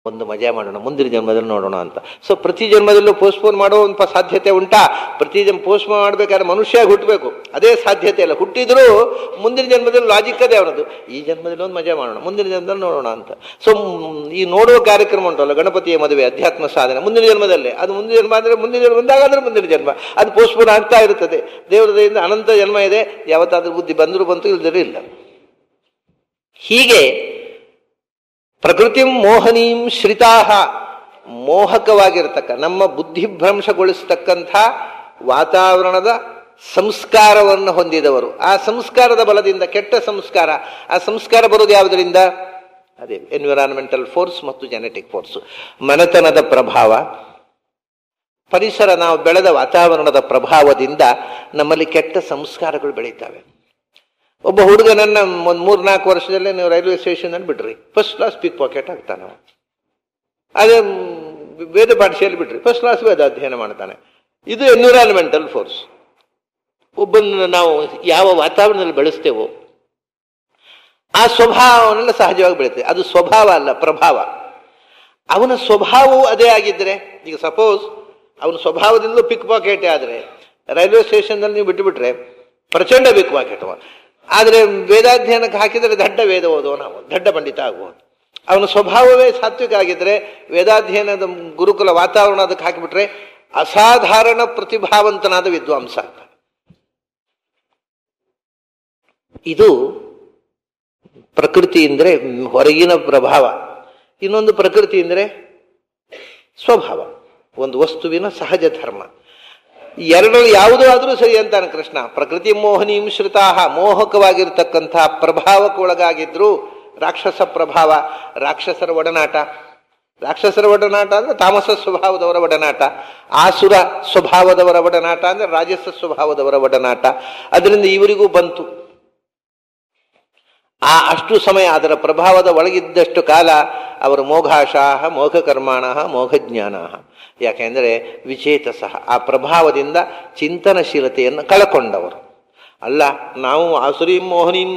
ಒಂದು ಮಜಾ ಮಾಡೋಣ, ಮುಂದಿನ ಜನ್ಮದಲ್ಲಿ ನೋಡೋಣ ಅಂತ. ಸೊ ಪ್ರತಿ ಜನ್ಮದಲ್ಲೂ ಪೋಸ್ಟ್ಪೋನ್ ಮಾಡೋ ಒಂದು ಸಾಧ್ಯತೆ ಉಂಟಾ? ಪ್ರತಿ ಜನ್ಮ ಪೋಸ್ಟ್ಪೋನ್ ಮಾಡಬೇಕಾದ್ರೆ ಮನುಷ್ಯ ಹುಟ್ಟಬೇಕು, ಅದೇ ಸಾಧ್ಯತೆ ಇಲ್ಲ. ಹುಟ್ಟಿದ್ರೂ ಮುಂದಿನ ಜನ್ಮದಲ್ಲಿ ಲಾಜಿಕ್ ಅದೇ ಅವನದು, ಈ ಜನ್ಮದಲ್ಲಿ ಒಂದು ಮಜಾ ಮಾಡೋಣ, ಮುಂದಿನ ಜನ್ಮದಲ್ಲಿ ನೋಡೋಣ ಅಂತ. ಸೊ ಈ ನೋಡುವ ಕಾರ್ಯಕ್ರಮ ಉಂಟಲ್ಲ, ಗಣಪತಿಯ ಮದುವೆ, ಅಧ್ಯಾತ್ಮ ಸಾಧನೆ, ಮುಂದಿನ ಜನ್ಮದಲ್ಲೇ. ಅದು ಮುಂದಿನ ಜನ್ಮ ಅಂದರೆ ಮುಂದಿನ ಜನ್ಮ ಬಂದಾಗಾದ್ರೆ ಮುಂದಿನ ಜನ್ಮ, ಅದು ಪೋಸ್ಟ್ಪೋನ್ ಆಗ್ತಾ ಇರುತ್ತದೆ. ದೇವರ ದಯೆಯಿಂದ ಅನಂತ ಜನ್ಮ ಇದೆ, ಯಾವತ್ತಾದ್ರೂ ಬುದ್ಧಿ ಬಂದರೂ ಬಂತು, ಇಲ್ಲದರೂ ಇಲ್ಲ. ಹೀಗೆ ಪ್ರಕೃತಿ ಮೋಹನೀಂ ಶ್ರಿತಾಹ, ಮೋಹಕವಾಗಿರತಕ್ಕ ನಮ್ಮ ಬುದ್ಧಿಭ್ರಂಶಗೊಳಿಸತಕ್ಕಂಥ ವಾತಾವರಣದ ಸಂಸ್ಕಾರವನ್ನು ಹೊಂದಿದವರು. ಆ ಸಂಸ್ಕಾರದ ಬಲದಿಂದ, ಕೆಟ್ಟ ಸಂಸ್ಕಾರ, ಆ ಸಂಸ್ಕಾರ ಬರೋದು ಯಾವುದರಿಂದ? ಅದೇ ಎನ್ವಿರಾನ್ಮೆಂಟಲ್ ಫೋರ್ಸ್ ಮತ್ತು ಜೆನೆಟಿಕ್ ಫೋರ್ಸ್, ಮನೆತನದ ಪ್ರಭಾವ, ಪರಿಸರ, ನಾವು ಬೆಳೆದ ವಾತಾವರಣದ ಪ್ರಭಾವದಿಂದ ನಮ್ಮಲ್ಲಿ ಕೆಟ್ಟ ಸಂಸ್ಕಾರಗಳು ಬೆಳೀತವೆ. ಒಬ್ಬ ಹುಡುಗನನ್ನ ಒಂದು 3-4 ವರ್ಷದಲ್ಲೇ ನೀವು ರೈಲ್ವೆ ಸ್ಟೇಷನಲ್ಲಿ ಬಿಡ್ರಿ, ಫಸ್ಟ್ ಕ್ಲಾಸ್ ಪಿಕ್ ಪಾಕೆಟ್ ಆಗ್ತಾನೆ. ಅದೇ ವೇದ ಪಾಠಶಾಲೆ ಬಿಡ್ರಿ, ಫಸ್ಟ್ ಕ್ಲಾಸ್ ವೇದ ಅಧ್ಯಯನ ಮಾಡ್ತಾನೆ. ಇದು ಎನ್ವಿರಾನ್ಮೆಂಟಲ್ ಫೋರ್ಸ್. ಒಬ್ಬನ ನಾವು ಯಾವ ವಾತಾವರಣದಲ್ಲಿ ಬೆಳೆಸ್ತೇವೋ ಆ ಸ್ವಭಾವನೆಲ್ಲ ಸಹಜವಾಗಿ ಬೆಳೀತದೆ. ಅದು ಸ್ವಭಾವ ಅಲ್ಲ, ಪ್ರಭಾವ. ಅವನ ಸ್ವಭಾವವು ಅದೇ ಆಗಿದ್ದರೆ, ಈಗ ಸಪೋಸ್ ಅವನ ಸ್ವಭಾವದಿಂದಲೂ ಪಿಕ್ ಪಾಕೆಟ್ ಆದರೆ ರೈಲ್ವೆ ಸ್ಟೇಷನ್ನಲ್ಲಿ ನೀವು ಬಿಟ್ಟುಬಿಟ್ರೆ ಪ್ರಚಂಡ ಪಿಕ್ ಪಾಕೆಟ್. ಆದರೆ ವೇದಾಧ್ಯಯನಕ್ಕೆ ಹಾಕಿದರೆ ದಡ್ಡ ವೇದ ಓದುವ ನಾವು, ದಡ್ಡ ಪಂಡಿತ ಆಗುವುದು. ಅವನ ಸ್ವಭಾವವೇ ಸಾತ್ವಿಕ ಆಗಿದ್ದರೆ ವೇದಾಧ್ಯಯನದ ಗುರುಕುಲ ವಾತಾವರಣ ಅದಕ್ಕೆ ಹಾಕಿಬಿಟ್ರೆ ಅಸಾಧಾರಣ ಪ್ರತಿಭಾವಂತನಾದ ವಿದ್ವಾಂಸ ಆಗ್ತಾನೆ. ಇದು ಪ್ರಕೃತಿ ಅಂದರೆ ಹೊರಗಿನ ಪ್ರಭಾವ. ಇನ್ನೊಂದು ಪ್ರಕೃತಿ ಅಂದರೆ ಸ್ವಭಾವ, ಒಂದು ವಸ್ತುವಿನ ಸಹಜ ಧರ್ಮ. ಎರಡರಲ್ಲಿ ಯಾವುದೂ ಆದರೂ ಸರಿ ಅಂತಾನೆ ಕೃಷ್ಣ. ಪ್ರಕೃತಿ ಮೋಹನೀಂ ಶ್ರುತಾಹ, ಮೋಹಕವಾಗಿರ್ತಕ್ಕಂಥ ಪ್ರಭಾವಕ್ಕೆ ಒಳಗಾಗಿದ್ರು. ರಾಕ್ಷಸ ಪ್ರಭಾವ, ರಾಕ್ಷಸರ ಒಡನಾಟ. ರಾಕ್ಷಸರ ಒಡನಾಟ ಅಂದರೆ ತಾಮಸ ಸ್ವಭಾವದವರ ಒಡನಾಟ, ಆಸುರ ಸ್ವಭಾವದವರ ಒಡನಾಟ ಅಂದರೆ ರಾಜಸ ಸ್ವಭಾವದವರ ಒಡನಾಟ. ಅದರಿಂದ ಇವರಿಗೂ ಬಂತು. ಅಷ್ಟು ಸಮಯ ಅದರ ಪ್ರಭಾವದ ಒಳಗಿದ್ದಷ್ಟು ಕಾಲ ಅವರು ಮೋಘಾಶಾಹ, ಮೋಘಕರ್ಮಾಣ, ಮೋಘಜ್ಞಾನ. ಯಾಕೆಂದರೆ ವಿಚೇತಸಃ, ಆ ಪ್ರಭಾವದಿಂದ ಚಿಂತನಶೀಲತೆಯನ್ನು ಕಳಕೊಂಡವರು ಅಲ್ಲ. ನಾವು ಆಸುರೀಂ ಮೋಹನೀಂ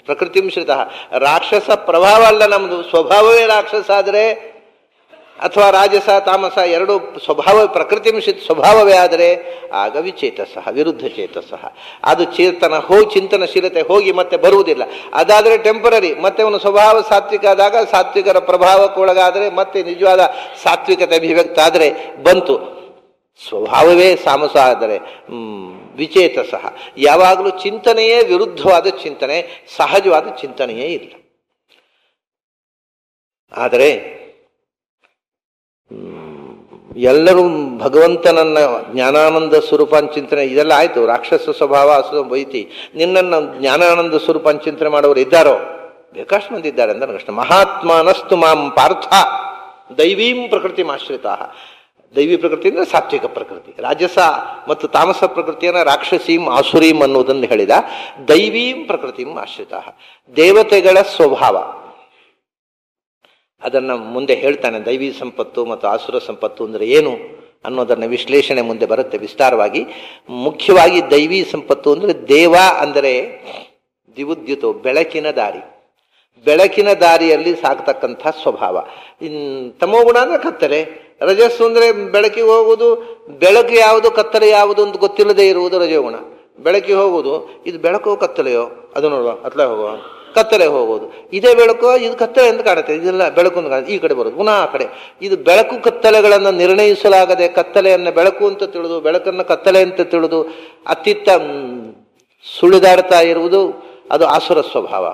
ಪ್ರಕೃತಿಂ ಶ್ರಿತಃ, ರಾಕ್ಷಸ ಪ್ರಭಾವ ಅಲ್ಲ ನಮ್ಮದು, ಸ್ವಭಾವವೇ ರಾಕ್ಷಸ ಆದರೆ, ಅಥವಾ ರಾಜಸ ತಾಮಸ ಎರಡೂ ಸ್ವಭಾವ ಪ್ರಕೃತಿಂ ಸ್ವಭಾವವೇ ಆದರೆ ಆಗ ವಿಚೇತಸಃ, ವಿರುದ್ಧ ಚೇತಸಃ. ಅದು ಚೇತನ ಹೋಗಿ ಚಿಂತನಶೀಲತೆ ಹೋಗಿ ಮತ್ತೆ ಬರುವುದಿಲ್ಲ. ಅದಾದರೆ ಟೆಂಪರರಿ. ಮತ್ತೆ ಅವನ ಸ್ವಭಾವ ಸಾತ್ವಿಕ ಆದಾಗ ಸಾತ್ವಿಕರ ಪ್ರಭಾವಕ್ಕೊಳಗಾದರೆ ಮತ್ತೆ ನಿಜವಾದ ಸಾತ್ವಿಕತೆ ಅಭಿವ್ಯಕ್ತ ಆದರೆ ಬಂತು. ಸ್ವಭಾವವೇ ತಾಮಸ ಆದರೆ ವಿಚೇತಸಃ. ಯಾವಾಗಲೂ ಚಿಂತನೆಯೇ ವಿರುದ್ಧವಾದ ಚಿಂತನೆ, ಸಹಜವಾದ ಚಿಂತನೆಯೇ ಇಲ್ಲ. ಆದರೆ ಎಲ್ಲರೂ ಭಗವಂತನನ್ನ ಜ್ಞಾನಾನಂದ ಸ್ವರೂಪಾನ್ ಚಿಂತನೆ ಇದೆಲ್ಲ ಆಯಿತು. ರಾಕ್ಷಸ ಸ್ವಭಾವ ಅಸುರ ಬೈತಿ, ನಿನ್ನನ್ನು ಜ್ಞಾನಾನಂದ ಸ್ವರೂಪಾನ್ ಚಿಂತನೆ ಮಾಡೋರು ಇದ್ದಾರೋ? ಬೇಕಾಷ್ಟು ಮಂದಿ ಇದ್ದಾರೆ ಅಂತ ಕೃಷ್ಣ. ಮಹಾತ್ಮಾನಸ್ತು ಮಾಂ ಪಾರ್ಥ ದೈವೀಂ ಪ್ರಕೃತಿ ಆಶ್ರಿತ. ದೈವಿ ಪ್ರಕೃತಿ ಅಂದರೆ ಸಾತ್ವಿಕ ಪ್ರಕೃತಿ, ರಾಜಸ ಮತ್ತು ತಾಮಸ ಪ್ರಕೃತಿಯನ್ನು ರಾಕ್ಷಸೀಂ ಆಸುರೀಂ ಅನ್ನುವುದನ್ನು ಹೇಳಿದ. ದೈವೀಂ ಪ್ರಕೃತಿಂ ಆಶ್ರಿತ, ದೇವತೆಗಳ ಸ್ವಭಾವ. ಅದನ್ನು ಮುಂದೆ ಹೇಳ್ತಾನೆ. ದೈವಿ ಸಂಪತ್ತು ಮತ್ತು ಆಸುರ ಸಂಪತ್ತು ಅಂದರೆ ಏನು ಅನ್ನೋದನ್ನು ವಿಶ್ಲೇಷಣೆ ಮುಂದೆ ಬರುತ್ತೆ ವಿಸ್ತಾರವಾಗಿ. ಮುಖ್ಯವಾಗಿ ದೈವಿ ಸಂಪತ್ತು ಅಂದರೆ ದೇವ ಅಂದರೆ ದಿವುದ್ಯುತೋ, ಬೆಳಕಿನ ದಾರಿ. ಬೆಳಕಿನ ದಾರಿಯಲ್ಲಿ ಸಾಕ್ತಕ್ಕಂಥ ಸ್ವಭಾವ. ತಮೋಗುಣ ಅಂದರೆ ಕತ್ತಲೆ, ರಜಸ್ಸು ಅಂದರೆ ಬೆಳಕಿಗೆ ಹೋಗುವುದು. ಬೆಳಕು ಯಾವುದು ಕತ್ತಲೆ ಯಾವುದು ಅಂತ ಗೊತ್ತಿಲ್ಲದೆ ಇರುವುದು ರಜೋಗುಣ. ಬೆಳಕಿಗೆ ಹೋಗುವುದು, ಇದು ಬೆಳಕೋ ಕತ್ತಲೆಯೋ ಅದು ನೋಡುವ, ಅತ್ಲೆ ಹೋಗುವ, ಕತ್ತಲೆ ಹೋಗೋದು. ಇದೇ ಬೆಳಕು, ಇದು ಕತ್ತಲೆ ಅಂತ ಕಾಣುತ್ತೆ, ಇದೆಲ್ಲ ಬೆಳಕು ಅಂತ ಕಾಣುತ್ತೆ. ಈ ಕಡೆ ಬರೋದು, ಪುನಃ ಆ ಕಡೆ. ಇದು ಬೆಳಕು ಕತ್ತಲೆಗಳನ್ನು ನಿರ್ಣಯಿಸಲಾಗದೆ ಕತ್ತಲೆಯನ್ನು ಬೆಳಕು ಅಂತ ತಿಳಿದು, ಬೆಳಕನ್ನು ಕತ್ತಲೆ ಅಂತ ತಿಳಿದು ಅತ್ತಿತ್ತ ಸುಳಿದಾಡ್ತಾ ಇರುವುದು ಅದು ಆಸುರ ಸ್ವಭಾವ.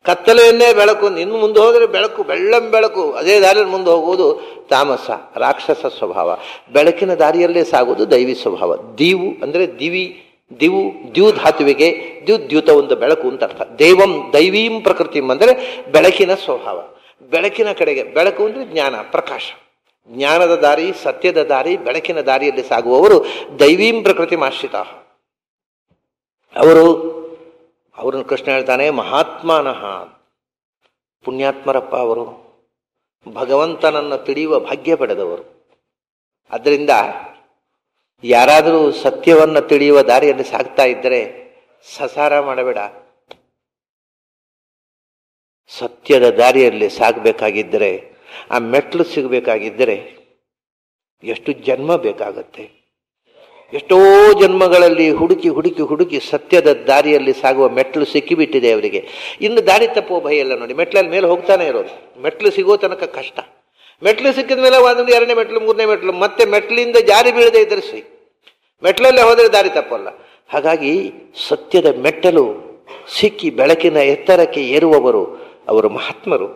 ಕತ್ತಲೆಯನ್ನೇ ಬೆಳಕು, ಇನ್ನು ಮುಂದೆ ಹೋದರೆ ಬೆಳಕು, ಬೆಳ್ಳಂ ಬೆಳಕು, ಅದೇ ದಾರಿಯಲ್ಲಿ ಮುಂದೆ ಹೋಗುವುದು ತಾಮಸ, ರಾಕ್ಷಸ ಸ್ವಭಾವ. ಬೆಳಕಿನ ದಾರಿಯಲ್ಲೇ ಸಾಗುವುದು ದೈವಿ ಸ್ವಭಾವ. ದೀವು ಅಂದರೆ ದಿವು ದ್ಯುಧಾತುವಿಗೆ ದ್ಯುತ ಒಂದು ಬೆಳಕು ಅಂತ ಅರ್ಥ. ದೇವಂ ದೈವೀಂ ಪ್ರಕೃತಿ ಅಂದರೆ ಬೆಳಕಿನ ಸ್ವಭಾವ. ಬೆಳಕಿನ ಕಡೆಗೆ, ಬೆಳಕು ಅಂದರೆ ಜ್ಞಾನ, ಪ್ರಕಾಶ, ಜ್ಞಾನದ ದಾರಿ, ಸತ್ಯದ ದಾರಿ, ಬೆಳಕಿನ ದಾರಿಯಲ್ಲಿ ಸಾಗುವವರು ದೈವೀಂ ಪ್ರಕೃತಿ ಆಶ್ರಿತ. ಅವರನ್ನು ಕೃಷ್ಣ ಹೇಳ್ತಾನೆ ಮಹಾತ್ಮಾನಃ, ಪುಣ್ಯಾತ್ಮರಪ್ಪ ಅವರು, ಭಗವಂತನನ್ನು ತಿಳಿಯುವ ಭಾಗ್ಯ ಪಡೆದವರು. ಆದ್ದರಿಂದ ಯಾರಾದರೂ ಸತ್ಯವನ್ನು ತಿಳಿಯುವ ದಾರಿಯಲ್ಲಿ ಸಾಗ್ತಾ ಇದ್ದರೆ ಸಸಾರ ಮಾಡಬೇಡ. ಸತ್ಯದ ದಾರಿಯಲ್ಲಿ ಸಾಗಬೇಕಾಗಿದ್ದರೆ ಆ ಮೆಟ್ಲು ಸಿಗಬೇಕಾಗಿದ್ದರೆ ಎಷ್ಟು ಜನ್ಮ ಬೇಕಾಗತ್ತೆ. ಎಷ್ಟೋ ಜನ್ಮಗಳಲ್ಲಿ ಹುಡುಕಿ ಹುಡುಕಿ ಹುಡುಕಿ ಸತ್ಯದ ದಾರಿಯಲ್ಲಿ ಸಾಗುವ ಮೆಟ್ಲು ಸಿಕ್ಕಿಬಿಟ್ಟಿದೆ ಅವರಿಗೆ. ಇನ್ನು ದಾರಿ ತಪ್ಪುವ ಭಯ ಇಲ್ಲ ನೋಡಿ. ಮೆಟ್ಲಲ್ಲಿ ಮೇಲೆ ಹೋಗ್ತಾನೆ ಇರೋದು. ಮೆಟ್ಲು ಸಿಗೋ ತನಕ ಕಷ್ಟ. ಮೆಟ್ಲು ಸಿಕ್ಕಿದ ಮೇಲೆ ಒಂದು 2ನೇ ಮೆಟ್ಲು 3ನೇ ಮೆಟ್ಲು, ಮತ್ತೆ ಮೆಟ್ಲಿಂದ ಜಾರಿ ಬೀಳದೆ ಇದ್ದರೆ ಸರಿ. ಮೆಟ್ಲಲ್ಲೇ ಹೋದರೆ ದಾರಿ ತಪ್ಪಲ್ಲ. ಹಾಗಾಗಿ ಸತ್ಯದ ಮೆಟ್ಟಲು ಸಿಕ್ಕಿ ಬೆಳಕಿನ ಎತ್ತರಕ್ಕೆ ಏರುವವರು ಅವರು ಮಹಾತ್ಮರು.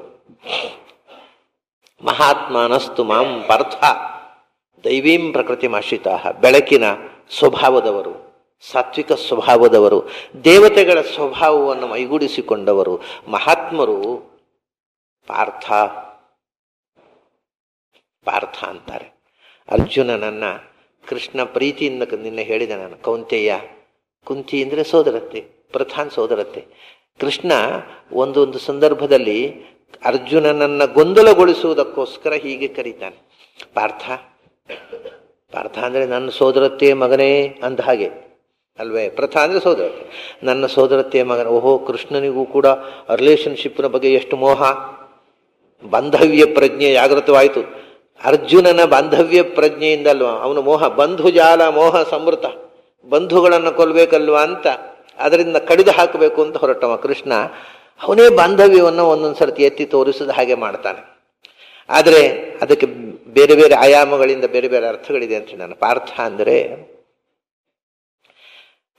ಮಹಾತ್ಮಾನಸ್ತು ಮಾಂ ಪಾರ್ಥ ದೈವೀಂ ಪ್ರಕೃತಿಮಾಶ್ರಿತಾ. ಬೆಳಕಿನ ಸ್ವಭಾವದವರು, ಸಾತ್ವಿಕ ಸ್ವಭಾವದವರು, ದೇವತೆಗಳ ಸ್ವಭಾವವನ್ನು ಮೈಗೂಡಿಸಿಕೊಂಡವರು ಮಹಾತ್ಮರು ಪಾರ್ಥ ಪಾರ್ಥ ಅಂತಾರೆ. ಅರ್ಜುನನನ್ನ ಕೃಷ್ಣ ಪ್ರೀತಿಯಿಂದ ನಿನ್ನೆ ಹೇಳಿದೆ ನಾನು. ಕೌಂತೆಯ, ಕುಂತಿ ಅಂದರೆ ಸೋದರತ್ತೆ, ಪ್ರಧಾನ್ ಸೋದರತ್ತೆ. ಕೃಷ್ಣ ಒಂದೊಂದು ಸಂದರ್ಭದಲ್ಲಿ ಅರ್ಜುನನನ್ನ ಗೊಂದಲಗೊಳಿಸುವುದಕ್ಕೋಸ್ಕರ ಹೀಗೆ ಕರೀತಾನೆ, ಪಾರ್ಥ. ಪಾರ್ಥ ಅಂದರೆ ನನ್ನ ಸೋದರತ್ತೆ ಮಗನೇ ಅಂದ ಹಾಗೆ ಅಲ್ವೇ. ಪ್ರಥ ಅಂದರೆ ಸೋದರತ್ತೆ, ನನ್ನ ಸೋದರತ್ತೆ ಮಗನ. ಓಹೋ, ಕೃಷ್ಣನಿಗೂ ಕೂಡ ರಿಲೇಷನ್ಶಿಪ್ನ ಬಗ್ಗೆ ಎಷ್ಟು ಮೋಹ, ಬಾಂಧವ್ಯ ಪ್ರಜ್ಞೆ ಜಾಗೃತವಾಯಿತು. ಅರ್ಜುನನ ಬಾಂಧವ್ಯ ಪ್ರಜ್ಞೆಯಿಂದಲ್ವ ಅವನು ಮೋಹ, ಬಂಧುಜಾಲ ಮೋಹ ಸಮೃತ, ಬಂಧುಗಳನ್ನು ಕೊಲ್ಲಬೇಕಲ್ವ ಅಂತ ಅದರಿಂದ ಕಡಿದು ಹಾಕಬೇಕು ಅಂತ ಹೊರಟವ ಕೃಷ್ಣ. ಅವನೇ ಬಾಂಧವ್ಯವನ್ನು ಒಂದೊಂದು ಸರ್ತಿ ಎತ್ತಿ ತೋರಿಸಿದ ಹಾಗೆ ಮಾಡ್ತಾನೆ. ಆದರೆ ಅದಕ್ಕೆ ಬೇರೆ ಬೇರೆ ಆಯಾಮಗಳಿಂದ ಬೇರೆ ಬೇರೆ ಅರ್ಥಗಳಿದೆ ಅಂತ ನಾನು. ಪಾರ್ಥ ಅಂದರೆ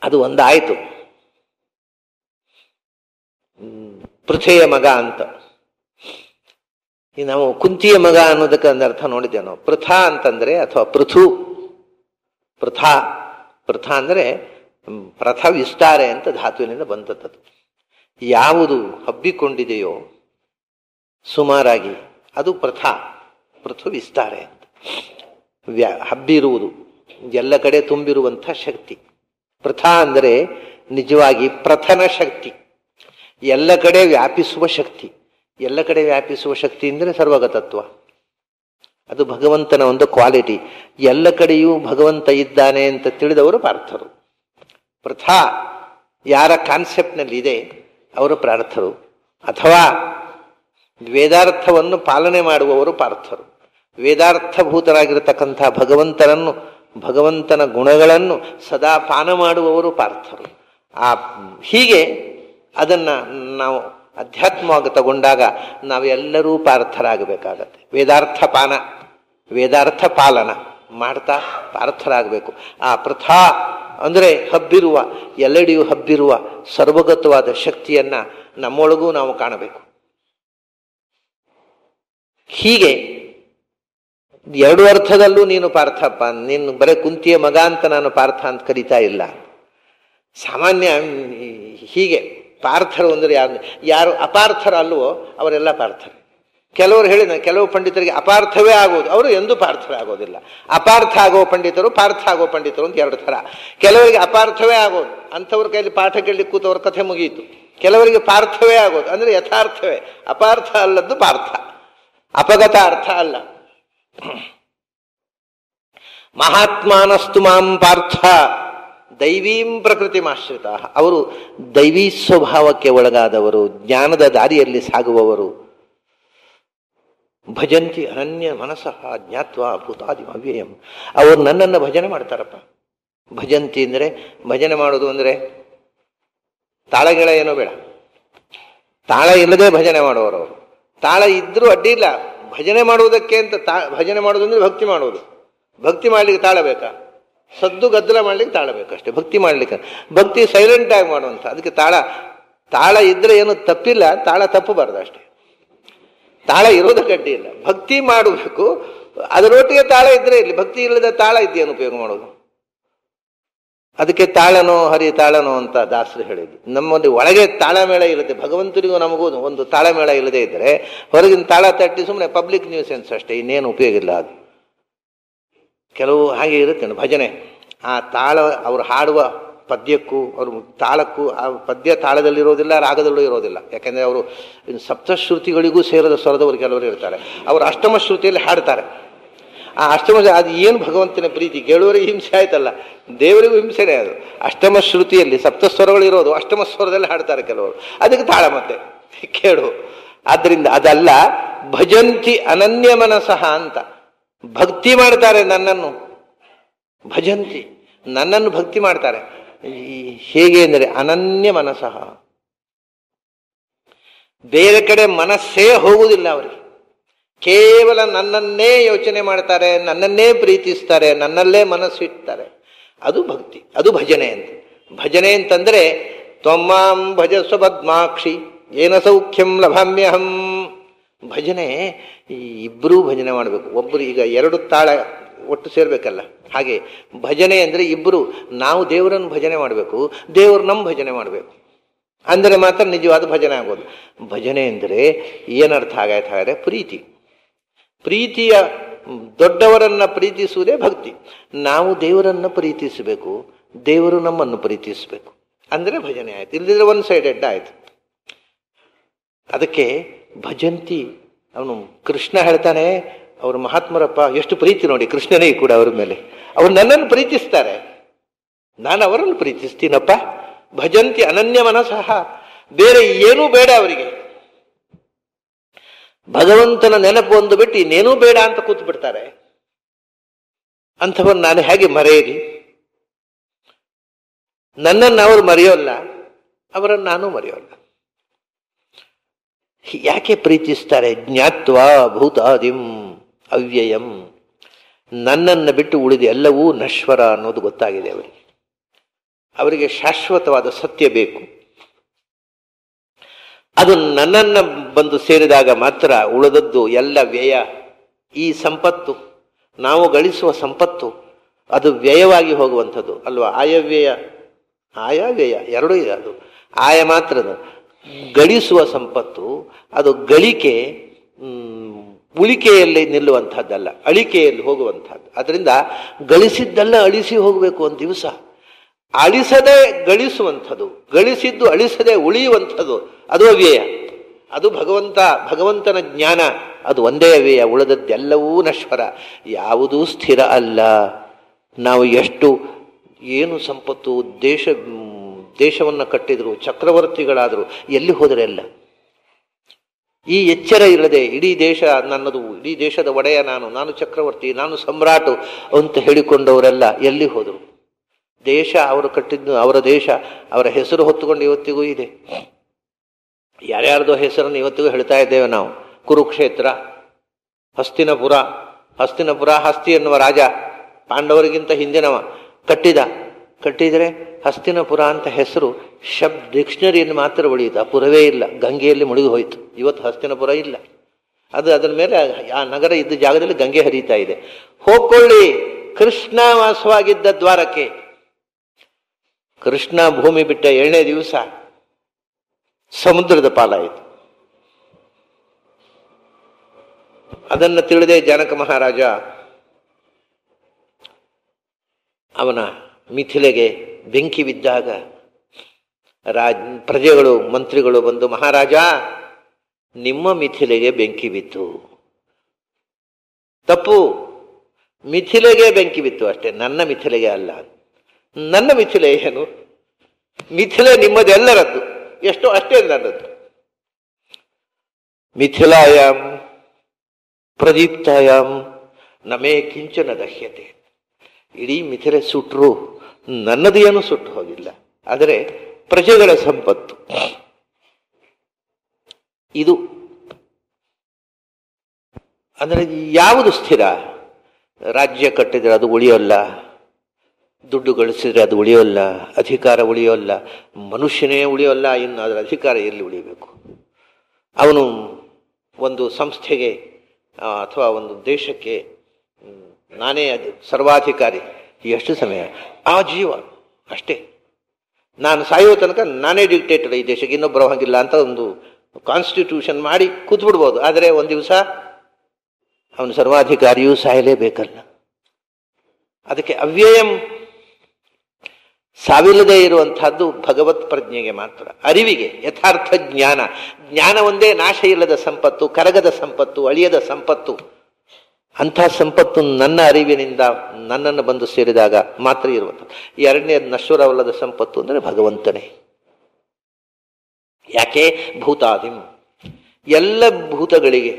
ಅದು ಒಂದಾಯಿತು, ಪೃಥೆಯ ಮಗ ಅಂತ. ಈ ನಾವು ಕುಂತಿಯ ಮಗ ಅನ್ನೋದಕ್ಕೆ ಒಂದು ಅರ್ಥ ನೋಡಿದ್ದೇವೆ ನಾವು. ಪೃಥ ಅಂತಂದ್ರೆ ಅಥವಾ ಪೃಥು, ಪೃಥಾ, ಪೃಥ ಅಂದರೆ ಪ್ರಥ ವಿಸ್ತಾರೆ ಅಂತ ಧಾತುವಿನಿಂದ ಬಂದದ್ದು. ಯಾವುದು ಹಬ್ಬಿಕೊಂಡಿದೆಯೋ ಸುಮಾರಾಗಿ ಅದು ಪ್ರಥ, ಪೃಥು ವಿಸ್ತಾರೆ ಅಂತ. ಹಬ್ಬಿರುವುದು, ಎಲ್ಲ ಕಡೆ ತುಂಬಿರುವಂಥ ಶಕ್ತಿ. ಪ್ರಥ ಅಂದರೆ ನಿಜವಾಗಿ ಪ್ರಥನ ಶಕ್ತಿ, ಎಲ್ಲ ಕಡೆ ವ್ಯಾಪಿಸುವ ಶಕ್ತಿ. ಎಲ್ಲ ಕಡೆ ವ್ಯಾಪಿಸುವ ಶಕ್ತಿ ಅಂದರೆ ಸರ್ವಗತತ್ವ. ಅದು ಭಗವಂತನ ಒಂದು ಕ್ವಾಲಿಟಿ. ಎಲ್ಲ ಕಡೆಯೂ ಭಗವಂತ ಇದ್ದಾನೆ ಅಂತ ತಿಳಿದವರು ಪಾರ್ಥರು. ಪ್ರಥಾ ಯಾರ ಕಾನ್ಸೆಪ್ಟ್ನಲ್ಲಿ ಇದೆ ಅವರು ಪ್ರಾರ್ಥರು, ಅಥವಾ ವೇದಾರ್ಥವನ್ನು ಪಾಲನೆ ಮಾಡುವವರು ಪಾರ್ಥರು. ವೇದಾರ್ಥಭೂತರಾಗಿರತಕ್ಕಂಥ ಭಗವಂತನನ್ನು, ಭಗವಂತನ ಗುಣಗಳನ್ನು ಸದಾ ಪಾನ ಮಾಡುವವರು ಪಾರ್ಥರು. ಹೀಗೆ ಅದನ್ನು ನಾವು ಅಧ್ಯಾತ್ಮವಾಗಿ ತಗೊಂಡಾಗ ನಾವೆಲ್ಲರೂ ಪಾರ್ಥರಾಗಬೇಕಾಗತ್ತೆ. ವೇದಾರ್ಥ ಪಾನ, ವೇದಾರ್ಥ ಪಾಲನ ಮಾಡ್ತಾ ಪಾರ್ಥರಾಗಬೇಕು. ಆ ಪ್ರಥಾ ಅಂದರೆ ಹಬ್ಬಿರುವ, ಎಲ್ಲೆಡೆಯೂ ಹಬ್ಬಿರುವ ಸರ್ವಗತವಾದ ಶಕ್ತಿಯನ್ನ ನಮ್ಮೊಳಗೂ ನಾವು ಕಾಣಬೇಕು. ಹೀಗೆ ಎರಡು ಅರ್ಥದಲ್ಲೂ ನೀನು ಪಾರ್ಥಪ್ಪ. ನೀನು ಬರೀ ಕುಂತಿಯ ಮಗ ಅಂತ ನಾನು ಪಾರ್ಥ ಅಂತ ಕರೀತಾ ಇಲ್ಲ. ಸಾಮಾನ್ಯ ಹೀಗೆ ಪಾರ್ಥರು ಅಂದರೆ ಯಾರು ಅಪಾರ್ಥರ ಅಲ್ವೋ ಅವರೆಲ್ಲ ಪಾರ್ಥರು. ಕೆಲವರು ಹೇಳಿದ, ಕೆಲವು ಪಂಡಿತರಿಗೆ ಅಪಾರ್ಥವೇ ಆಗೋದು, ಅವರು ಎಂದೂ ಪಾರ್ಥರಾಗೋದಿಲ್ಲ. ಅಪಾರ್ಥ ಆಗೋ ಪಂಡಿತರು, ಪಾರ್ಥ ಆಗೋ ಪಂಡಿತರು ಅಂತ ಎರಡು ಥರ. ಕೆಲವರಿಗೆ ಅಪಾರ್ಥವೇ ಆಗೋದು, ಅಂಥವ್ರ ಕೈಲಿ ಪಾಠ ಕೇಳಲಿಕ್ಕೆ ಕೂತವ್ರ ಕಥೆ ಮುಗಿಯಿತು. ಕೆಲವರಿಗೆ ಪಾರ್ಥವೇ ಆಗೋದು ಅಂದರೆ ಯಥಾರ್ಥವೇ, ಅಪಾರ್ಥ ಅಲ್ಲದ್ದು ಪಾರ್ಥ, ಅಪಗತ ಅರ್ಥ ಅಲ್ಲ. ಮಹಾತ್ಮಾನಸ್ತು ಮಾಂ ಪಾರ್ಥ ದೈವೀಂ ಪ್ರಕೃತಿಮಾಶ್ರಿತ. ಅವರು ದೈವೀ ಸ್ವಭಾವಕ್ಕೆ ಒಳಗಾದವರು, ಜ್ಞಾನದ ದಾರಿಯಲ್ಲಿ ಸಾಗುವವರು. ಭಜಂತಿ ಅನನ್ಯ ಮನಸಃ ಜ್ಞಾತ್ವಾ ಭೂತಾದಿ ಅವ್ಯಯಂ. ಅವರು ನನ್ನನ್ನು ಭಜನೆ ಮಾಡ್ತಾರಪ್ಪ. ಭಜಂತಿ ಅಂದರೆ, ಭಜನೆ ಮಾಡೋದು ಅಂದರೆ ತಾಳಗಿಳ ಏನೋ ಬೇಡ, ತಾಳ ಇಲ್ಲದೆ ಭಜನೆ ಮಾಡುವವರು ಅವರು. ತಾಳ ಇದ್ರೂ ಅಡ್ಡಿ ಇಲ್ಲ, ಭಜನೆ ಮಾಡುವುದಕ್ಕೆ ಅಂತ. ಭಜನೆ ಮಾಡೋದು ಅಂದರೆ ಭಕ್ತಿ ಮಾಡುವುದು. ಭಕ್ತಿ ಮಾಡಲಿಕ್ಕೆ ತಾಳ ಬೇಕಾ? ಸದ್ದು ಗದ್ದಲ ಮಾಡ್ಲಿಕ್ಕೆ ತಾಳ ಬೇಕಷ್ಟೇ. ಭಕ್ತಿ ಮಾಡ್ಲಿಕ್ಕೆ, ಭಕ್ತಿ ಸೈಲೆಂಟ್ ಆಗಿ ಮಾಡುವಂಥ, ಅದಕ್ಕೆ ತಾಳ ಇದ್ರೆ ಏನು ತಪ್ಪಿಲ್ಲ, ತಾಳ ತಪ್ಪಬಾರ್ದು ಅಷ್ಟೇ. ತಾಳ ಇರೋದಕ್ಕೆ ಅಡ್ಡಿ ಇಲ್ಲ, ಭಕ್ತಿ ಮಾಡಬೇಕು. ಅದರೊಟ್ಟಿಗೆ ತಾಳ ಇದ್ರೆ ಇಲ್ಲಿ, ಭಕ್ತಿ ಇಲ್ಲದ ತಾಳ ಇದ್ದೇನು ಉಪಯೋಗ ಮಾಡೋದು? ಅದಕ್ಕೆ ತಾಳನೋ ಹರಿ ತಾಳನೋ ಅಂತ ದಾಸರು ಹೇಳಿದ್ರು. ನಮ್ಮಲ್ಲಿ ಒಳಗೆ ತಾಳಮೇಳ ಇಲ್ಲದೆ, ಭಗವಂತನಿಗೂ ನಮಗೂ ಒಂದು ತಾಳಮೇಳ ಇಲ್ಲದೆ ಇದ್ದರೆ ಹೊರಗಿನ ತಾಳ ತಟ್ಟಿ ಸುಮ್ಮನೆ ಪಬ್ಲಿಕ್ ನ್ಯೂಸೆನ್ಸ್ ಅಷ್ಟೇ, ಇನ್ನೇನು ಉಪಯೋಗ ಇಲ್ಲ ಅದು. ಕೆಲವು ಹಾಗೆ ಇರುತ್ತೆ ಭಜನೆ. ಆ ತಾಳ ಅವರು ಹಾಡುವ ಪದ್ಯಕ್ಕೂ ಅವರು ತಾಳಕ್ಕೂ, ಆ ಪದ್ಯ ತಾಳದಲ್ಲಿರೋದಿಲ್ಲ, ರಾಗದಲ್ಲೂ ಇರೋದಿಲ್ಲ. ಯಾಕೆಂದರೆ ಅವರು ಸಪ್ತಶ್ರುತಿಗಳಿಗೂ ಸೇರದ ಸ್ವರದವರು ಕೆಲವರು ಇರ್ತಾರೆ. ಅವರು ಅಷ್ಟಮ ಶ್ರುತಿಯಲ್ಲಿ ಹಾಡ್ತಾರೆ. ಆ ಅಷ್ಟಮ, ಅದು ಏನು ಭಗವಂತನ ಪ್ರೀತಿ, ಕೇಳುವವರಿಗೆ ಹಿಂಸೆ ಆಯ್ತಲ್ಲ, ದೇವರಿಗೂ ಹಿಂಸೆನೇ ಅದು. ಅಷ್ಟಮ ಶ್ರುತಿಯಲ್ಲಿ ಸಪ್ತಸ್ವರಗಳು ಇರೋದು, ಅಷ್ಟಮ ಸ್ವರದಲ್ಲಿ ಹಾಡ್ತಾರೆ ಕೆಲವರು, ಅದಕ್ಕೆ ತಾಳ ಮತ್ತೆ ಕೇಳು. ಆದ್ದರಿಂದ ಅದಲ್ಲ, ಭಜಂತಿ ಅನನ್ಯ ಮನಸಃ ಅಂತ. ಭಕ್ತಿ ಮಾಡ್ತಾರೆ ನನ್ನನ್ನು, ಭಜಂತಿ ನನ್ನನ್ನು ಭಕ್ತಿ ಮಾಡ್ತಾರೆ. ಹೇಗೆ ಅಂದರೆ ಅನನ್ಯ ಮನಸಃ, ಬೇರೆ ಕಡೆ ಮನಸ್ಸೇ ಹೋಗುವುದಿಲ್ಲ ಅವರಿಗೆ. ಕೇವಲ ನನ್ನನ್ನೇ ಯೋಚನೆ ಮಾಡ್ತಾರೆ, ನನ್ನನ್ನೇ ಪ್ರೀತಿಸ್ತಾರೆ, ನನ್ನಲ್ಲೇ ಮನಸ್ಸಿಡ್ತಾರೆ. ಅದು ಭಕ್ತಿ, ಅದು ಭಜನೆ ಅಂತ. ಭಜನೆ ಅಂತಂದ್ರೆ ತ್ವಮಾಂ ಭಜಸ್ವ ಪದ್ಮಾಕ್ಷಿ ಏನ ಸೌಖ್ಯಂ ಲಭಾಮ್ಯಹಂ. ಭಜನೆ ಇಬ್ಬರೂ ಭಜನೆ ಮಾಡಬೇಕು. ಒಬ್ಬರು ಈಗ ಎರಡು ತಾಳ ಒಟ್ಟು ಸೇರ್ಬೇಕಲ್ಲ, ಹಾಗೆ ಭಜನೆ ಅಂದರೆ ಇಬ್ಬರು. ನಾವು ದೇವರನ್ನು ಭಜನೆ ಮಾಡಬೇಕು, ದೇವರು ನಮ್ಮ ಭಜನೆ ಮಾಡಬೇಕು. ಅಂದರೆ ಮಾತ್ರ ನಿಜವಾದ ಭಜನೆ ಆಗೋದು. ಭಜನೆ ಅಂದರೆ ಏನರ್ಥ ಆಗಾಯ್ತು ಹಾಗಾದ್ರೆ ಪ್ರೀತಿ. ಪ್ರೀತಿಯ ದೊಡ್ಡವರನ್ನ ಪ್ರೀತಿಸುವುದೇ ಭಕ್ತಿ. ನಾವು ದೇವರನ್ನು ಪ್ರೀತಿಸಬೇಕು, ದೇವರು ನಮ್ಮನ್ನು ಪ್ರೀತಿಸಬೇಕು, ಅಂದರೆ ಭಜನೆ ಆಯ್ತು. ಇಲ್ಲದಿದ್ರೆ ಒನ್ ಸೈಡೆಡ್ ಆಯ್ತು. ಅದಕ್ಕೆ ಭಜಂತಿ ಅವನು ಕೃಷ್ಣ ಹೇಳ್ತಾನೆ, ಅವರು ಮಹಾತ್ಮರಪ್ಪ ಎಷ್ಟು ಪ್ರೀತಿ ನೋಡಿ ಕೃಷ್ಣನೇ ಕೂಡ ಅವರ ಮೇಲೆ. ಅವರು ನನ್ನನ್ನು ಪ್ರೀತಿಸ್ತಾರೆ, ನಾನು ಅವರನ್ನು ಪ್ರೀತಿಸ್ತೀನಪ್ಪ. ಭಜಂತಿ ಅನನ್ಯ ಮನಸಃ, ಬೇರೆ ಏನೂ ಬೇಡ ಅವರಿಗೆ. ಭಗವಂತನ ನೆನಪು ಒಂದು ಬಿಟ್ಟು ಇನ್ನೇನೂ ಬೇಡ ಅಂತ ಕೂತು ಬಿಡ್ತಾರೆ. ಅಂಥವನ್ನ ನಾನು ಹೇಗೆ ಮರೆಯಲಿ? ನನ್ನನ್ನು ಅವರು ಮರೆಯೋಲ್ಲ, ಅವರನ್ನು ನಾನು ಮರೆಯೋಲ್ಲ. ಯಾಕೆ ಪ್ರೀತಿಸ್ತಾರೆ? ಜ್ಞಾತ್ವಾ ಭೂತಾದಿಂ ಅವ್ಯಯಂ, ನನ್ನನ್ನು ಬಿಟ್ಟು ಉಳಿದ ಎಲ್ಲವೂ ನಶ್ವರ ಅನ್ನೋದು ಗೊತ್ತಾಗಿದೆ ಅವರಿಗೆ. ಅವರಿಗೆ ಶಾಶ್ವತವಾದ ಸತ್ಯ ಬೇಕು. ಅದು ನನ್ನನ್ನು ಬಂದು ಸೇರಿದಾಗ ಮಾತ್ರ ಉಳಿದದ್ದು ಎಲ್ಲ ವ್ಯಯ. ಈ ಸಂಪತ್ತು, ನಾವು ಗಳಿಸುವ ಸಂಪತ್ತು, ಅದು ವ್ಯಯವಾಗಿ ಹೋಗುವಂಥದ್ದು ಅಲ್ವಾ? ಆಯವ್ಯಯ, ಆಯವ್ಯಯ ಎರಡೂ ಇದೆ. ಅದು ಆಯ ಮಾತ್ರದ ಗಳಿಸುವ ಸಂಪತ್ತು, ಅದು ಗಳಿಕೆ ಉಳಿಕೆಯಲ್ಲಿ ನಿಲ್ಲುವಂಥದ್ದಲ್ಲ, ಅಳಿಕೆಯಲ್ಲಿ ಹೋಗುವಂಥದ್ದು. ಅದರಿಂದ ಗಳಿಸಿದ್ದೆಲ್ಲ ಅಳಿಸಿ ಹೋಗಬೇಕು ಒಂದು ದಿವಸ. ಅಳಿಸದೆ ಗಳಿಸುವಂಥದ್ದು, ಗಳಿಸಿದ್ದು ಅಳಿಸದೆ ಉಳಿಯುವಂಥದ್ದು, ಅದು ಅವ್ಯಯ. ಅದು ಭಗವಂತನ ಜ್ಞಾನ, ಅದು ಒಂದೇ ಅವ್ಯಯ. ಉಳಿದದ್ದೆಲ್ಲವೂ ನಶ್ವರ, ಯಾವುದೂ ಸ್ಥಿರ ಅಲ್ಲ. ನಾವು ಎಷ್ಟು ಏನು ಸಂಪತ್ತು, ದೇಶವನ್ನು ಕಟ್ಟಿದ್ರು, ಚಕ್ರವರ್ತಿಗಳಾದರು, ಎಲ್ಲಿ ಹೋದರೆ ಎಲ್ಲ ಈ ಎಚ್ಚರ ಇಲ್ಲದೆ ಇಡೀ ದೇಶ ನನ್ನದು, ಇಡೀ ದೇಶದ ಒಡೆಯ ನಾನು ಚಕ್ರವರ್ತಿ, ನಾನು ಸಮ್ರಾಟು ಅಂತ ಹೇಳಿಕೊಂಡವರೆಲ್ಲ ಎಲ್ಲಿ ಹೋದರು? ದೇಶ ಅವರು ಕಟ್ಟಿದ್ದು ಅವರ ದೇಶ, ಅವರ ಹೆಸರು ಹೊತ್ತುಕೊಂಡು ಇವತ್ತಿಗೂ ಇದೆ. ಯಾರ್ಯಾರ್ದೋ ಹೆಸರನ್ನು ಇವತ್ತಿಗೂ ಹೇಳ್ತಾ ಇದ್ದೇವೆ ನಾವು. ಕುರುಕ್ಷೇತ್ರ, ಹಸ್ತಿನಪುರ, ಹಸ್ತಿ ಎನ್ನುವ ರಾಜ ಪಾಂಡವರಿಗಿಂತ ಹಿಂದಿನವ ಕಟ್ಟಿದರೆ ಹಸ್ತಿನಪುರ ಅಂತ ಹೆಸರು ಡಿಕ್ಷನರಿಯನ್ನು ಮಾತ್ರ ಉಳಿಯಿತು. ಆ ಪುರವೇ ಇಲ್ಲ, ಗಂಗೆಯಲ್ಲಿ ಮುಳುಗಿ ಹೋಯಿತು. ಇವತ್ತು ಹಸ್ತಿನಪುರ ಇಲ್ಲ. ಅದರ ಮೇಲೆ ಆ ನಗರ ಇದ್ದ ಜಾಗದಲ್ಲಿ ಗಂಗೆ ಹರಿತಾ ಇದೆ. ಹೋಗ್ಕೊಳ್ಳಿ, ಕೃಷ್ಣ ವಾಸವಾಗಿದ್ದ ದ್ವಾರಕ್ಕೆ. ಕೃಷ್ಣ ಭೂಮಿ ಬಿಟ್ಟ 7ನೇ ದಿವಸ ಸಮುದ್ರದ ಪಾಲಾಯಿತು. ಅದನ್ನು ತಿಳಿದೇ ಜನಕ ಮಹಾರಾಜ ಅವನ ಮಿಥಿಲೆಗೆ ಬೆಂಕಿ ಬಿದ್ದಾಗ ಪ್ರಜೆಗಳು, ಮಂತ್ರಿಗಳು ಬಂದು, ಮಹಾರಾಜ ನಿಮ್ಮ ಮಿಥಿಲೆಗೆ ಬೆಂಕಿ ಬಿತ್ತು. ತಪ್ಪು, ಮಿಥಿಲೆಗೆ ಬೆಂಕಿ ಬಿತ್ತು ಅಷ್ಟೇ, ನನ್ನ ಮಿಥಿಲೆಗೆ ಅಲ್ಲ. ನನ್ನ ಮಿಥಿಲೆ ಏನು? ಮಿಥಿಲೆ ನಿಮ್ಮದೆಲ್ಲರದ್ದು, ಎಷ್ಟೋ ಅಷ್ಟೇ ನನ್ನದು. ಮಿಥಿಲಾಯಾಂ ಪ್ರದೀಪ್ತಾಯಾಂ ನಮೇ ಕಿಂಚನ ದಹ್ಯತೆ. ಇಡೀ ಮಿಥಿಲೆ ಸುಟ್ಟರು, ನನ್ನದು ಏನು ಸುಟ್ಟು ಹೋಗಿಲ್ಲ. ಆದರೆ ಪ್ರಜೆಗಳ ಸಂಪತ್ತು ಇದು. ಅಂದರೆ ಯಾವುದು ಸ್ಥಿರ? ರಾಜ್ಯ ಕಟ್ಟಿದರೆ ಅದು ಉಳಿಯೋಲ್ಲ, ದುಡ್ಡು ಗಳಿಸಿದ್ರೆ ಅದು ಉಳಿಯೋಲ್ಲ, ಅಧಿಕಾರ ಉಳಿಯೋಲ್ಲ, ಮನುಷ್ಯನೇ ಉಳಿಯೋಲ್ಲ. ಇನ್ನು ಅದರ ಅಧಿಕಾರ ಎಲ್ಲಿ ಉಳಿಯಬೇಕು? ಅವನು ಒಂದು ಸಂಸ್ಥೆಗೆ ಅಥವಾ ಒಂದು ದೇಶಕ್ಕೆ ನಾನೇ ಸರ್ವಾಧಿಕಾರಿ, ಎಷ್ಟು ಸಮಯ? ಆ ಜೀವ ಅಷ್ಟೇ. ನಾನು ಸಾಯುವ ತನಕ ನಾನೇ ಡಿಕ್ಟೇಟರ್ ಈ ದೇಶಕ್ಕೆ, ಇನ್ನೊಬ್ಬರು ಹಾಗಿಲ್ಲ ಅಂತ ಒಂದು ಕಾನ್ಸ್ಟಿಟ್ಯೂಷನ್ ಮಾಡಿ ಕೂತ್ಬಿಡ್ಬೋದು. ಆದರೆ ಒಂದು ದಿವಸ ಅವನು ಸರ್ವಾಧಿಕಾರಿಯೂ ಸಾಯಲೇಬೇಕಲ್ಲ. ಅದಕ್ಕೆ ಅವ್ಯಯಂ, ಸಾವಿಲ್ಲದೆ ಇರುವಂತಹದ್ದು ಭಗವತ್ ಪ್ರಜ್ಞೆಗೆ ಮಾತ್ರ, ಅರಿವಿಗೆ, ಯಥಾರ್ಥ ಜ್ಞಾನ. ಜ್ಞಾನ ಒಂದೇ ನಾಶ ಇಲ್ಲದ ಸಂಪತ್ತು, ಕರಗದ ಸಂಪತ್ತು, ಅಳಿಯದ ಸಂಪತ್ತು. ಅಂಥ ಸಂಪತ್ತು ನನ್ನ ಅರಿವಿನಿಂದ ನನ್ನನ್ನು ಬಂದು ಸೇರಿದಾಗ ಮಾತ್ರ ಇರುವಂಥದ್ದು. ಎರಡನೇ ನಶ್ವರವಲ್ಲದ ಸಂಪತ್ತು ಅಂದರೆ ಭಗವಂತನೇ. ಯಾಕೆ? ಭೂತಾದಿಂ, ಎಲ್ಲ ಭೂತಗಳಿಗೆ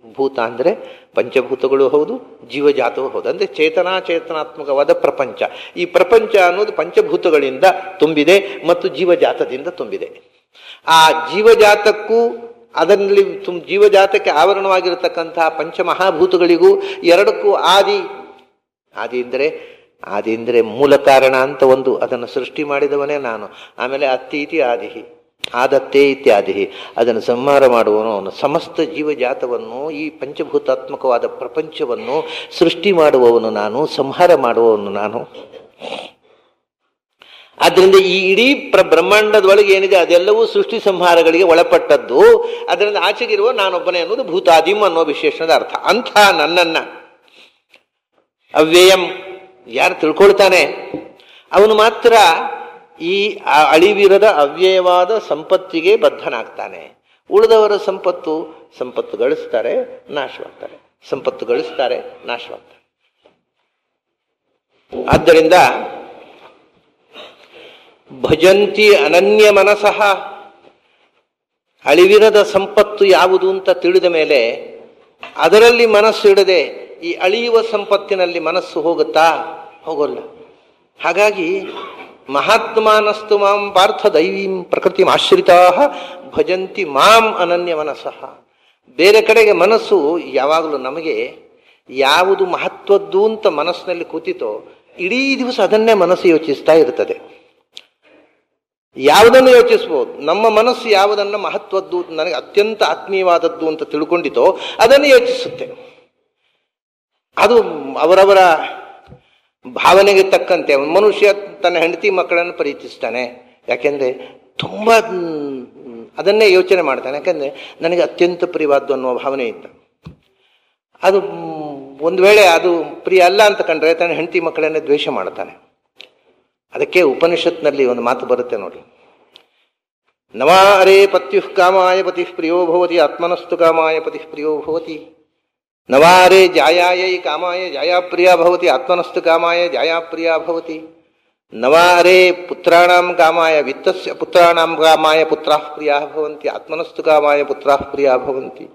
ಭೂತ ಅಂದರೆ ಪಂಚಭೂತಗಳು ಹೌದು, ಜೀವಜಾತವೂ ಹೌದು. ಅಂದರೆ ಚೇತನಾತ್ಮಕವಾದ ಪ್ರಪಂಚ. ಈ ಪ್ರಪಂಚ ಅನ್ನೋದು ಪಂಚಭೂತಗಳಿಂದ ತುಂಬಿದೆ ಮತ್ತು ಜೀವಜಾತದಿಂದ ತುಂಬಿದೆ. ಆ ಜೀವಜಾತಕ್ಕೂ ಅದರಲ್ಲಿ ಜೀವಜಾತಕ್ಕೆ ಆವರಣವಾಗಿರತಕ್ಕಂತಹ ಪಂಚಮಹಾಭೂತಗಳಿಗೂ ಎರಡಕ್ಕೂ ಆದಿ ಅಂದರೆ ಮೂಲ ಕಾರಣ ಅಂತ ಒಂದು, ಅದನ್ನು ಸೃಷ್ಟಿ ಮಾಡಿದವನೇ ನಾನು. ಆಮೇಲೆ ಅತ್ತೀತಿ ಆದಿಹಿ, ಆದತ್ತೇ ಇತ್ಯಾದಿ, ಅದನ್ನು ಸಂಹಾರ ಮಾಡುವವನು ಅವನು. ಸಮಸ್ತ ಜೀವಜಾತವನ್ನು, ಈ ಪಂಚಭೂತಾತ್ಮಕವಾದ ಪ್ರಪಂಚವನ್ನು ಸೃಷ್ಟಿ ಮಾಡುವವನು ನಾನು, ಸಂಹಾರ ಮಾಡುವವನು ನಾನು. ಆದ್ದರಿಂದ ಈ ಇಡೀ ಬ್ರಹ್ಮಾಂಡದೊಳಗೆ ಏನಿದೆ ಅದೆಲ್ಲವೂ ಸೃಷ್ಟಿ ಸಂಹಾರಗಳಿಗೆ ಒಳಪಟ್ಟದ್ದು. ಅದರಿಂದ ಆಚೆಗಿರುವ ನಾನೊಬ್ಬನೇ ಅನ್ನೋದು ಭೂತಾದಿಮ್ ಅನ್ನೋ ವಿಶೇಷಣದ ಅರ್ಥ. ಅಂಥ ನನ್ನನ್ನ ಅವ್ಯಯಂ ಯಾರು ತಿಳ್ಕೊಳ್ತಾನೆ ಅವನು ಮಾತ್ರ ಈ ಅಳಿವಿರದ ಅವ್ಯಯವಾದ ಸಂಪತ್ತಿಗೆ ಬದ್ಧನಾಗ್ತಾನೆ. ಉಳಿದವರ ಸಂಪತ್ತು ಗಳಿಸ್ತಾರೆ, ನಾಶವಾಗ್ತಾರೆ, ಸಂಪತ್ತು ಗಳಿಸ್ತಾರೆ, ನಾಶವಾಗ್ತಾರೆ. ಆದ್ದರಿಂದ ಭಜಂತಿ ಅನನ್ಯ ಮನಸಃ, ಅಳಿವಿರದ ಸಂಪತ್ತು ಯಾವುದು ಅಂತ ತಿಳಿದ ಮೇಲೆ ಅದರಲ್ಲಿ ಮನಸ್ಸು ಇಡದೆ ಈ ಅಳಿಯುವ ಸಂಪತ್ತಿನಲ್ಲಿ ಮನಸ್ಸು ಹೋಗುತ್ತಾ? ಹೋಗೋಲ್ಲ. ಹಾಗಾಗಿ ಮಹಾತ್ಮಾನಸ್ತು ಮಾಂ ಪಾರ್ಥ ದೈವೀಂ ಪ್ರಕೃತಿ ಆಶ್ರಿತಾ ಭಜಂತಿ ಮಾಂ ಅನನ್ಯ ಮನಸಃ. ಬೇರೆ ಕಡೆಗೆ ಮನಸ್ಸು ಯಾವಾಗಲೂ ನಮಗೆ ಯಾವುದು ಮಹತ್ವದ್ದು ಅಂತ ಮನಸ್ಸಿನಲ್ಲಿ ಕೂತಿತೋ ಇಡೀ ದಿವಸ ಅದನ್ನೇ ಮನಸ್ಸು ಯೋಚಿಸ್ತಾ ಇರ್ತದೆ. ಯಾವುದನ್ನು ಯೋಚಿಸ್ಬೋದು. ನಮ್ಮ ಮನಸ್ಸು ಯಾವುದನ್ನು ಮಹತ್ವದ್ದು, ನನಗೆ ಅತ್ಯಂತ ಆತ್ಮೀಯವಾದದ್ದು ಅಂತ ತಿಳ್ಕೊಂಡಿತೋ ಅದನ್ನು ಯೋಚಿಸುತ್ತೆ. ಅದು ಅವರವರ ಭಾವನೆಗೆ ತಕ್ಕಂತೆ ಮನುಷ್ಯ ತನ್ನ ಹೆಂಡತಿ ಮಕ್ಕಳನ್ನು ಪ್ರೀತಿಸ್ತಾನೆ. ಯಾಕೆಂದರೆ ತುಂಬ ಅದನ್ನೇ ಯೋಚನೆ ಮಾಡ್ತಾನೆ. ಯಾಕೆಂದರೆ ನನಗೆ ಅತ್ಯಂತ ಪ್ರಿಯವಾದ್ದು ಅನ್ನುವ ಭಾವನೆಯಿಂದ. ಅದು ಒಂದು ವೇಳೆ ಅದು ಪ್ರಿಯ ಅಲ್ಲ ಅಂತ ಕಂಡ್ರೆ ತನ್ನ ಹೆಂಡತಿ ಮಕ್ಕಳನ್ನೇ ದ್ವೇಷ ಮಾಡ್ತಾನೆ. ಅದಕ್ಕೆ ಉಪನಿಷತ್ನಲ್ಲಿ ಒಂದು ಮಾತು ಬರುತ್ತೆ ನೋಡಿ, ನವಾರೇ ಪತ್ಯುಃ ಕಾಮಾಯ ಪತಿಃ ಪ್ರಿಯೋ ಭವತಿ ಆತ್ಮನಸ್ತು ಕಾಮಾಯ ಪತಿಃ ಪ್ರಿಯೋ ಭವತಿ. ನವಾರೇ ಜಾಯಾಯೈ ಕಾಮಾಯ ಜಾಯಾಪ್ರಿಯ ಭವತಿ ಆತ್ಮನಸ್ತು ಕಾಮಾಯ ಜಾಯಾಪ್ರಿಯ ಭವತಿ. ನವಾರೇ ಪುತ್ರಾಣಾಂ ಕಾಮಾಯ ವಿತ್ತಸ್ಯ ಪುತ್ರಾಣಾಂ ಕಾಮಾಯ ಪುತ್ರಾಃ ಪ್ರಿಯಾಃ ಭವಂತಿ ಆತ್ಮನಸ್ತು ಕಾಮಾಯ ಪುತ್ರಾಃ ಪ್ರಿಯಾಃ ಭವಂತಿ.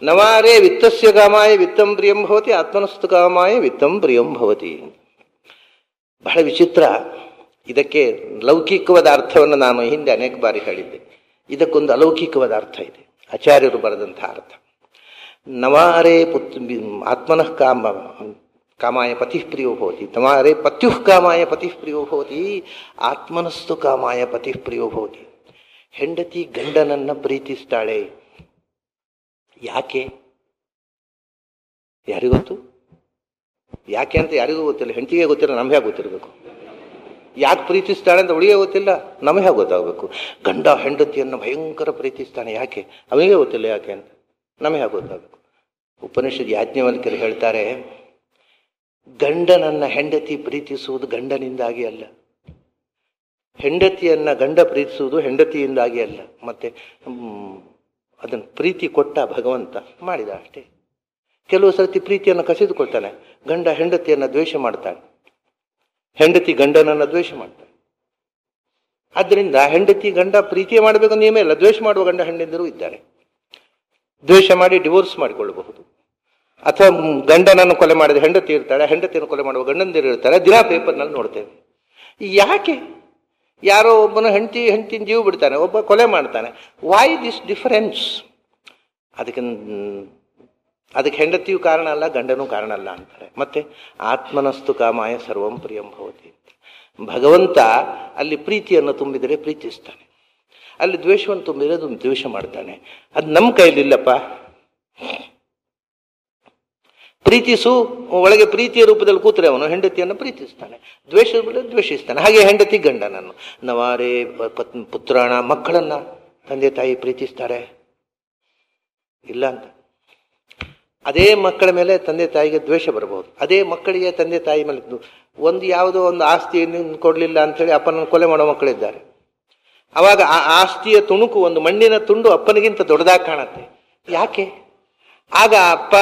ನವಾರೇ ವಿತ್ತಸ್ಯ ಕಾಮಾಯ ವಿತ್ತಂ ಪ್ರಿಯಂ ಭವತಿ ಆತ್ಮನಸ್ತು ಕಾಮಾಯ ವಿತ್ತಂ ಪ್ರಿಯಂ ಭವತಿ. ಬಹಳ ವಿಚಿತ್ರ. ಇದಕ್ಕೆ ಲೌಕಿಕವಾದ ಅರ್ಥವನ್ನು ನಾನು ಹಿಂದೆ ಅನೇಕ ಬಾರಿ ಹೇಳಿದ್ದೆ. ಇದಕ್ಕೊಂದು ಅಲೌಕಿಕವಾದ ಅರ್ಥ ಇದೆ, ಆಚಾರ್ಯರು ಬರೆದಂತಹ ಅರ್ಥ. ನವಾರೇ ಆತ್ಮನಃ ಕಾಮಾಯ ಪತಿಃ ಪ್ರಿಯೋ ಭವತಿ, ನವಾರೇ ಪತ್ಯುಃ ಕಾಮಾಯ ಪತಿಃ ಪ್ರಿಯೋ ಭವತಿ ಆತ್ಮನಸ್ತು ಕಾಮಾಯ ಪತಿಃ ಪ್ರಿಯೋ ಭವತಿ. ಹೆಂಡತಿ ಗಂಡನನ್ನ ಪ್ರೀತಿಸ್ತಾಳೆ. ಯಾಕೆ? ಯಾರಿಗೊತ್ತು? ಯಾಕೆ ಅಂತ ಯಾರಿಗೂ ಗೊತ್ತಿಲ್ಲ. ಹೆಂಡತಿಗೆ ಗೊತ್ತಿಲ್ಲ, ನಮ್ಗೆ ಹೇಗೆ ಗೊತ್ತಿರಬೇಕು? ಯಾಕೆ ಪ್ರೀತಿಸ್ತಾಳೆ ಅಂತ ಅವಳಿಗೆ ಗೊತ್ತಿಲ್ಲ, ನಮಗೆ ಹೇಗೆ ಗೊತ್ತಾಗಬೇಕು? ಗಂಡ ಹೆಂಡತಿಯನ್ನು ಭಯಂಕರ ಪ್ರೀತಿಸ್ತಾನೆ. ಯಾಕೆ? ಅವನಿಗೆ ಗೊತ್ತಿಲ್ಲ ಯಾಕೆ ಅಂತ, ನಮಗೆ ಹೇಗೆ ಗೊತ್ತಾಗಬೇಕು? ಉಪನಿಷತ್ ಯಾಜ್ಞವಲ್ಕ್ಯರು ಹೇಳ್ತಾರೆ, ಗಂಡನನ್ನ ಹೆಂಡತಿ ಪ್ರೀತಿಸುವುದು ಗಂಡನಿಂದಾಗಿ ಅಲ್ಲ, ಹೆಂಡತಿಯನ್ನ ಗಂಡ ಪ್ರೀತಿಸುವುದು ಹೆಂಡತಿಯಿಂದಾಗಿ ಅಲ್ಲ. ಮತ್ತೆ ಅದನ್ನು ಪ್ರೀತಿ ಕೊಟ್ಟ ಭಗವಂತ ಮಾಡಿದ ಅಷ್ಟೇ. ಕೆಲವು ಸರ್ತಿ ಪ್ರೀತಿಯನ್ನು ಕಸಿದುಕೊಳ್ತಾನೆ. ಗಂಡ ಹೆಂಡತಿಯನ್ನು ದ್ವೇಷ ಮಾಡ್ತಾನೆ, ಹೆಂಡತಿ ಗಂಡನನ್ನು ದ್ವೇಷ ಮಾಡ್ತಾನೆ. ಆದ್ದರಿಂದ ಹೆಂಡತಿ ಗಂಡ ಪ್ರೀತಿ ಮಾಡಬೇಕು ನಿಯಮ ಇಲ್ಲ. ದ್ವೇಷ ಮಾಡುವ ಗಂಡ ಹೆಂಡಂದಿರು ಇದ್ದಾರೆ. ದ್ವೇಷ ಮಾಡಿ ಡಿವೋರ್ಸ್ ಮಾಡಿಕೊಳ್ಳಬಹುದು. ಅಥವಾ ಗಂಡನನ್ನು ಕೊಲೆ ಮಾಡಿದ ಹೆಂಡತಿ ಇರ್ತಾಳೆ, ಹೆಂಡತಿಯನ್ನು ಕೊಲೆ ಮಾಡುವ ಗಂಡಂದಿರು ಇರ್ತಾರೆ. ದಿನ ಪೇಪರ್ನಲ್ಲಿ ನೋಡ್ತೇವೆ. ಯಾಕೆ? ಯಾರೋ ಒಬ್ಬನು ಹೆಂಡತಿನ ಜೀವ ಬಿಡ್ತಾನೆ, ಒಬ್ಬ ಕೊಲೆ ಮಾಡ್ತಾನೆ. Why this difference? ಅದಕ್ಕೆ ಹೆಂಡತಿಯೂ ಕಾರಣ ಅಲ್ಲ, ಗಂಡನೂ ಕಾರಣ ಅಲ್ಲ ಅಂತಾರೆ. ಮತ್ತೆ ಆತ್ಮನಸ್ತು ಕಾಮಾಯ ಸರ್ವಂ ಪ್ರಿಯಂ ಭವತಿ. ಭಗವಂತ ಅಲ್ಲಿ ಪ್ರೀತಿಯನ್ನು ತುಂಬಿದರೆ ಪ್ರೀತಿಸ್ತಾನೆ, ಅಲ್ಲಿ ದ್ವೇಷವನ್ನು ತುಂಬಿದರೆ ಅದು ದ್ವೇಷ ಮಾಡ್ತಾನೆ. ಅದು ನಮ್ಮ ಕೈಲಿಲ್ಲಪ್ಪ. ಪ್ರೀತಿಸು, ಒಳಗೆ ಪ್ರೀತಿಯ ರೂಪದಲ್ಲಿ ಕೂತ್ರೆ ಅವನು ಹೆಂಡತಿಯನ್ನು ಪ್ರೀತಿಸ್ತಾನೆ, ದ್ವೇಷದ ದ್ವೇಷಿಸ್ತಾನೆ. ಹಾಗೆ ಹೆಂಡತಿ ಗಂಡನನ್ನು, ನವಾರೇ ಪುತ್ರಾಣ ಮಕ್ಕಳನ್ನ ತಂದೆ ತಾಯಿ ಪ್ರೀತಿಸ್ತಾರೆ ಇಲ್ಲ ಅಂತ. ಅದೇ ಮಕ್ಕಳ ಮೇಲೆ ತಂದೆ ತಾಯಿಗೆ ದ್ವೇಷ ಬರಬಹುದು. ಅದೇ ಮಕ್ಕಳಿಗೆ ತಂದೆ ತಾಯಿ ಮೇಲೆ ಯಾವುದೋ ಒಂದು ಆಸ್ತಿ ಕೊಡಲಿಲ್ಲ ಅಂಥೇಳಿ ಅಪ್ಪನನ್ನು ಕೊಲೆ ಮಾಡೋ ಮಕ್ಕಳಿದ್ದಾರೆ. ಆವಾಗ ಆ ಆಸ್ತಿಯ ತುಣುಕು, ಒಂದು ಮಣ್ಣಿನ ತುಂಡು ಅಪ್ಪನಿಗಿಂತ ದೊಡ್ಡದಾಗಿ ಕಾಣುತ್ತೆ. ಯಾಕೆ? ಆಗ ಅಪ್ಪ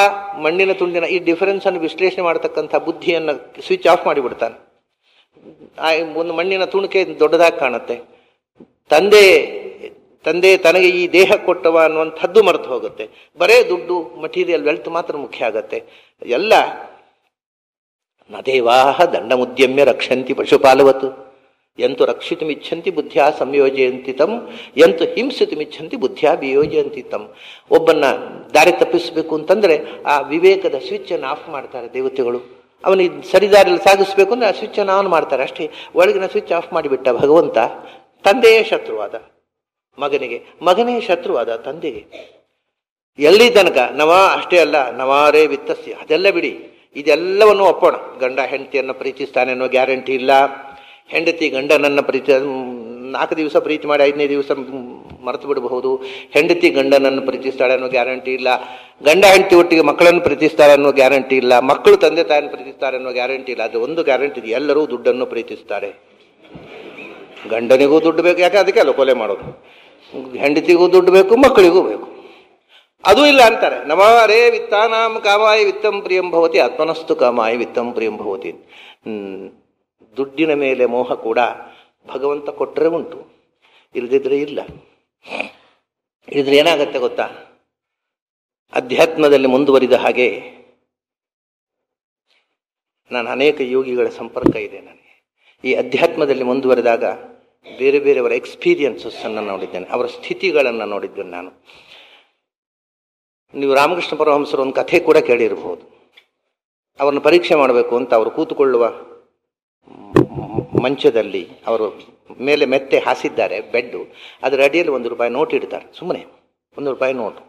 ಮಣ್ಣಿನ ತುಂಡಿನ ಈ ಡಿಫರೆನ್ಸ್ ಅನ್ನು ವಿಶ್ಲೇಷಣೆ ಮಾಡತಕ್ಕಂಥ ಬುದ್ಧಿಯನ್ನು ಸ್ವಿಚ್ ಆಫ್ ಮಾಡಿಬಿಡ್ತಾನೆ. ಒಂದು ಮಣ್ಣಿನ ತುಣುಕೆ ದೊಡ್ಡದಾಗಿ ಕಾಣುತ್ತೆ. ತಂದೆ ತನಗೆ ಈ ದೇಹ ಕೊಟ್ಟವ ಅನ್ನುವಂಥದ್ದು ಮರೆತು ಹೋಗುತ್ತೆ. ಬರೇ ದುಡ್ಡು, ಮಟೀರಿಯಲ್ ವೆಲ್ತ್ ಮಾತ್ರ ಮುಖ್ಯ ಆಗತ್ತೆ. ಎಲ್ಲ ನದೇವಾಹ ದಂಡಮುದ್ಯಮ್ಯ ರಕ್ಷಂತಿ ಪಶುಪಾಲವತ್ ಎಂತು ರಕ್ಷಿತುಮಿಚ್ಛಂತಿ ಬುದ್ಧಿಯ ಸಂಯೋಜಯಂತಿ ತಂ ಎಂತು ಹಿಂಸಿತುಮಿಚ್ಛಂತಿ ಬುದ್ಧಿಯ ವಿಯೋಜಯಂತಿ ತಂ. ಒಬ್ಬನ್ನ ದಾರಿ ತಪ್ಪಿಸಬೇಕು ಅಂತಂದ್ರೆ ಆ ವಿವೇಕದ ಸ್ವಿಚ್ಚನ್ನು ಆಫ್ ಮಾಡ್ತಾರೆ ದೇವತೆಗಳು. ಅವನಿಗೆ ಸರಿದಾರಿಯಲ್ಲಿ ಸಾಗಿಸ್ಬೇಕು ಅಂದ್ರೆ ಆ ಸ್ವಿಚ್ಚನ್ನು ಆನ್ ಮಾಡ್ತಾರೆ ಅಷ್ಟೇ. ಒಳಗಿನ ಸ್ವಿಚ್ ಆಫ್ ಮಾಡಿಬಿಟ್ಟ ಭಗವಂತ. ತಂದೆಯೇ ಶತ್ರುವಾದ ಮಗನಿಗೆ, ಮಗನೇ ಶತ್ರುವಾದ ತಂದೆಗೆ. ಎಲ್ಲಿ ತನಕ ನವ ಅಷ್ಟೇ ಅಲ್ಲ, ನವಾರೇ ವಿತ್ತಸ್ಯ, ಅದೆಲ್ಲ ಬಿಡಿ, ಇದೆಲ್ಲವನ್ನು ಒಪ್ಪೋಣ. ಗಂಡ ಹೆಂಡತಿಯನ್ನು ಪ್ರೀತಿಸ್ತಾನೆ ಅನ್ನೋ ಗ್ಯಾರಂಟಿ ಇಲ್ಲ. ಹೆಂಡತಿ ಗಂಡನನ್ನು 4 ದಿವಸ ಪ್ರೀತಿ ಮಾಡಿ 5ನೇ ದಿವಸ ಮರೆತು ಬಿಡಬಹುದು. ಹೆಂಡತಿ ಗಂಡನನ್ನು ಪ್ರೀತಿಸ್ತಾಳೆ ಅನ್ನೋ ಗ್ಯಾರಂಟಿ ಇಲ್ಲ. ಗಂಡ ಹೆಂಡತಿ ಒಟ್ಟಿಗೆ ಮಕ್ಕಳನ್ನು ಪ್ರೀತಿಸ್ತಾರೆ ಅನ್ನೋ ಗ್ಯಾರಂಟಿ ಇಲ್ಲ. ಮಕ್ಕಳು ತಂದೆ ತಾಯಿಯನ್ನು ಪ್ರೀತಿಸ್ತಾರೆ ಅನ್ನೋ ಗ್ಯಾರಂಟಿ ಇಲ್ಲ. ಅದು ಒಂದು ಗ್ಯಾರಂಟಿ ಇದೆ, ಎಲ್ಲರೂ ದುಡ್ಡನ್ನು ಪ್ರೀತಿಸ್ತಾರೆ. ಗಂಡನಿಗೂ ದುಡ್ಡು ಬೇಕು, ಯಾಕೆ ಅದಕ್ಕೆ ಅಲ್ಲ ಕೊಲೆ ಮಾಡೋದು. ಹೆಂಡತಿಗೂ ದುಡ್ಡು ಬೇಕು, ಮಕ್ಕಳಿಗೂ ಬೇಕು. ಅದು ಇಲ್ಲ ಅಂತಾರೆ. ನಮಾರೇ ವಿತ್ತಾನಾಂ ಕಾಮಾಯ ವಿತ್ತಂ ಪ್ರಿಯಂ ಭವತಿ ಆತ್ಮನಸ್ತು ಕಾಮಾಯ ವಿತ್ತಂ ಪ್ರಿಯಂ ಭವತಿ. ದುಡ್ಡಿನ ಮೇಲೆ ಮೋಹ ಕೂಡ ಭಗವಂತ ಕೊಟ್ಟರೆ ಉಂಟು, ಇಲ್ಲದಿದ್ರೆ ಇಲ್ಲ. ಇದ್ರೆ ಏನಾಗತ್ತೆ ಗೊತ್ತಾ? ಅಧ್ಯಾತ್ಮದಲ್ಲಿ ಮುಂದುವರಿದ ಹಾಗೆ ನಾನು ಅನೇಕ ಯೋಗಿಗಳ ಸಂಪರ್ಕ ಇದೆ ನನಗೆ. ಈ ಅಧ್ಯಾತ್ಮದಲ್ಲಿ ಮುಂದುವರೆದಾಗ ಬೇರೆ ಬೇರೆಯವರ ಎಕ್ಸ್ಪೀರಿಯನ್ಸಸ್ ಅನ್ನು ನೋಡಿದ್ದೇನೆ, ಅವರ ಸ್ಥಿತಿಗಳನ್ನು ನೋಡಿದ್ದೇನೆ ನಾನು. ನೀವು ರಾಮಕೃಷ್ಣ ಪರಮಹಂಸರು ಒಂದು ಕಥೆ ಕೂಡ ಕೇಳಿರಬಹುದು. ಅವರನ್ನು ಪರೀಕ್ಷೆ ಮಾಡಬೇಕು ಅಂತ ಅವರು ಕೂತುಕೊಳ್ಳುವ ಮಂಚದಲ್ಲಿ ಅವರು ಮೇಲೆ ಮೆತ್ತೆ ಹಾಸಿದ್ದಾರೆ, ಬೆಡ್ಡು, ಅದರ ಅಡಿಯಲ್ಲಿ ₹1 ನೋಟ್ ಇಡ್ತಾರೆ. ಸುಮ್ಮನೆ ₹1 ನೋಟು.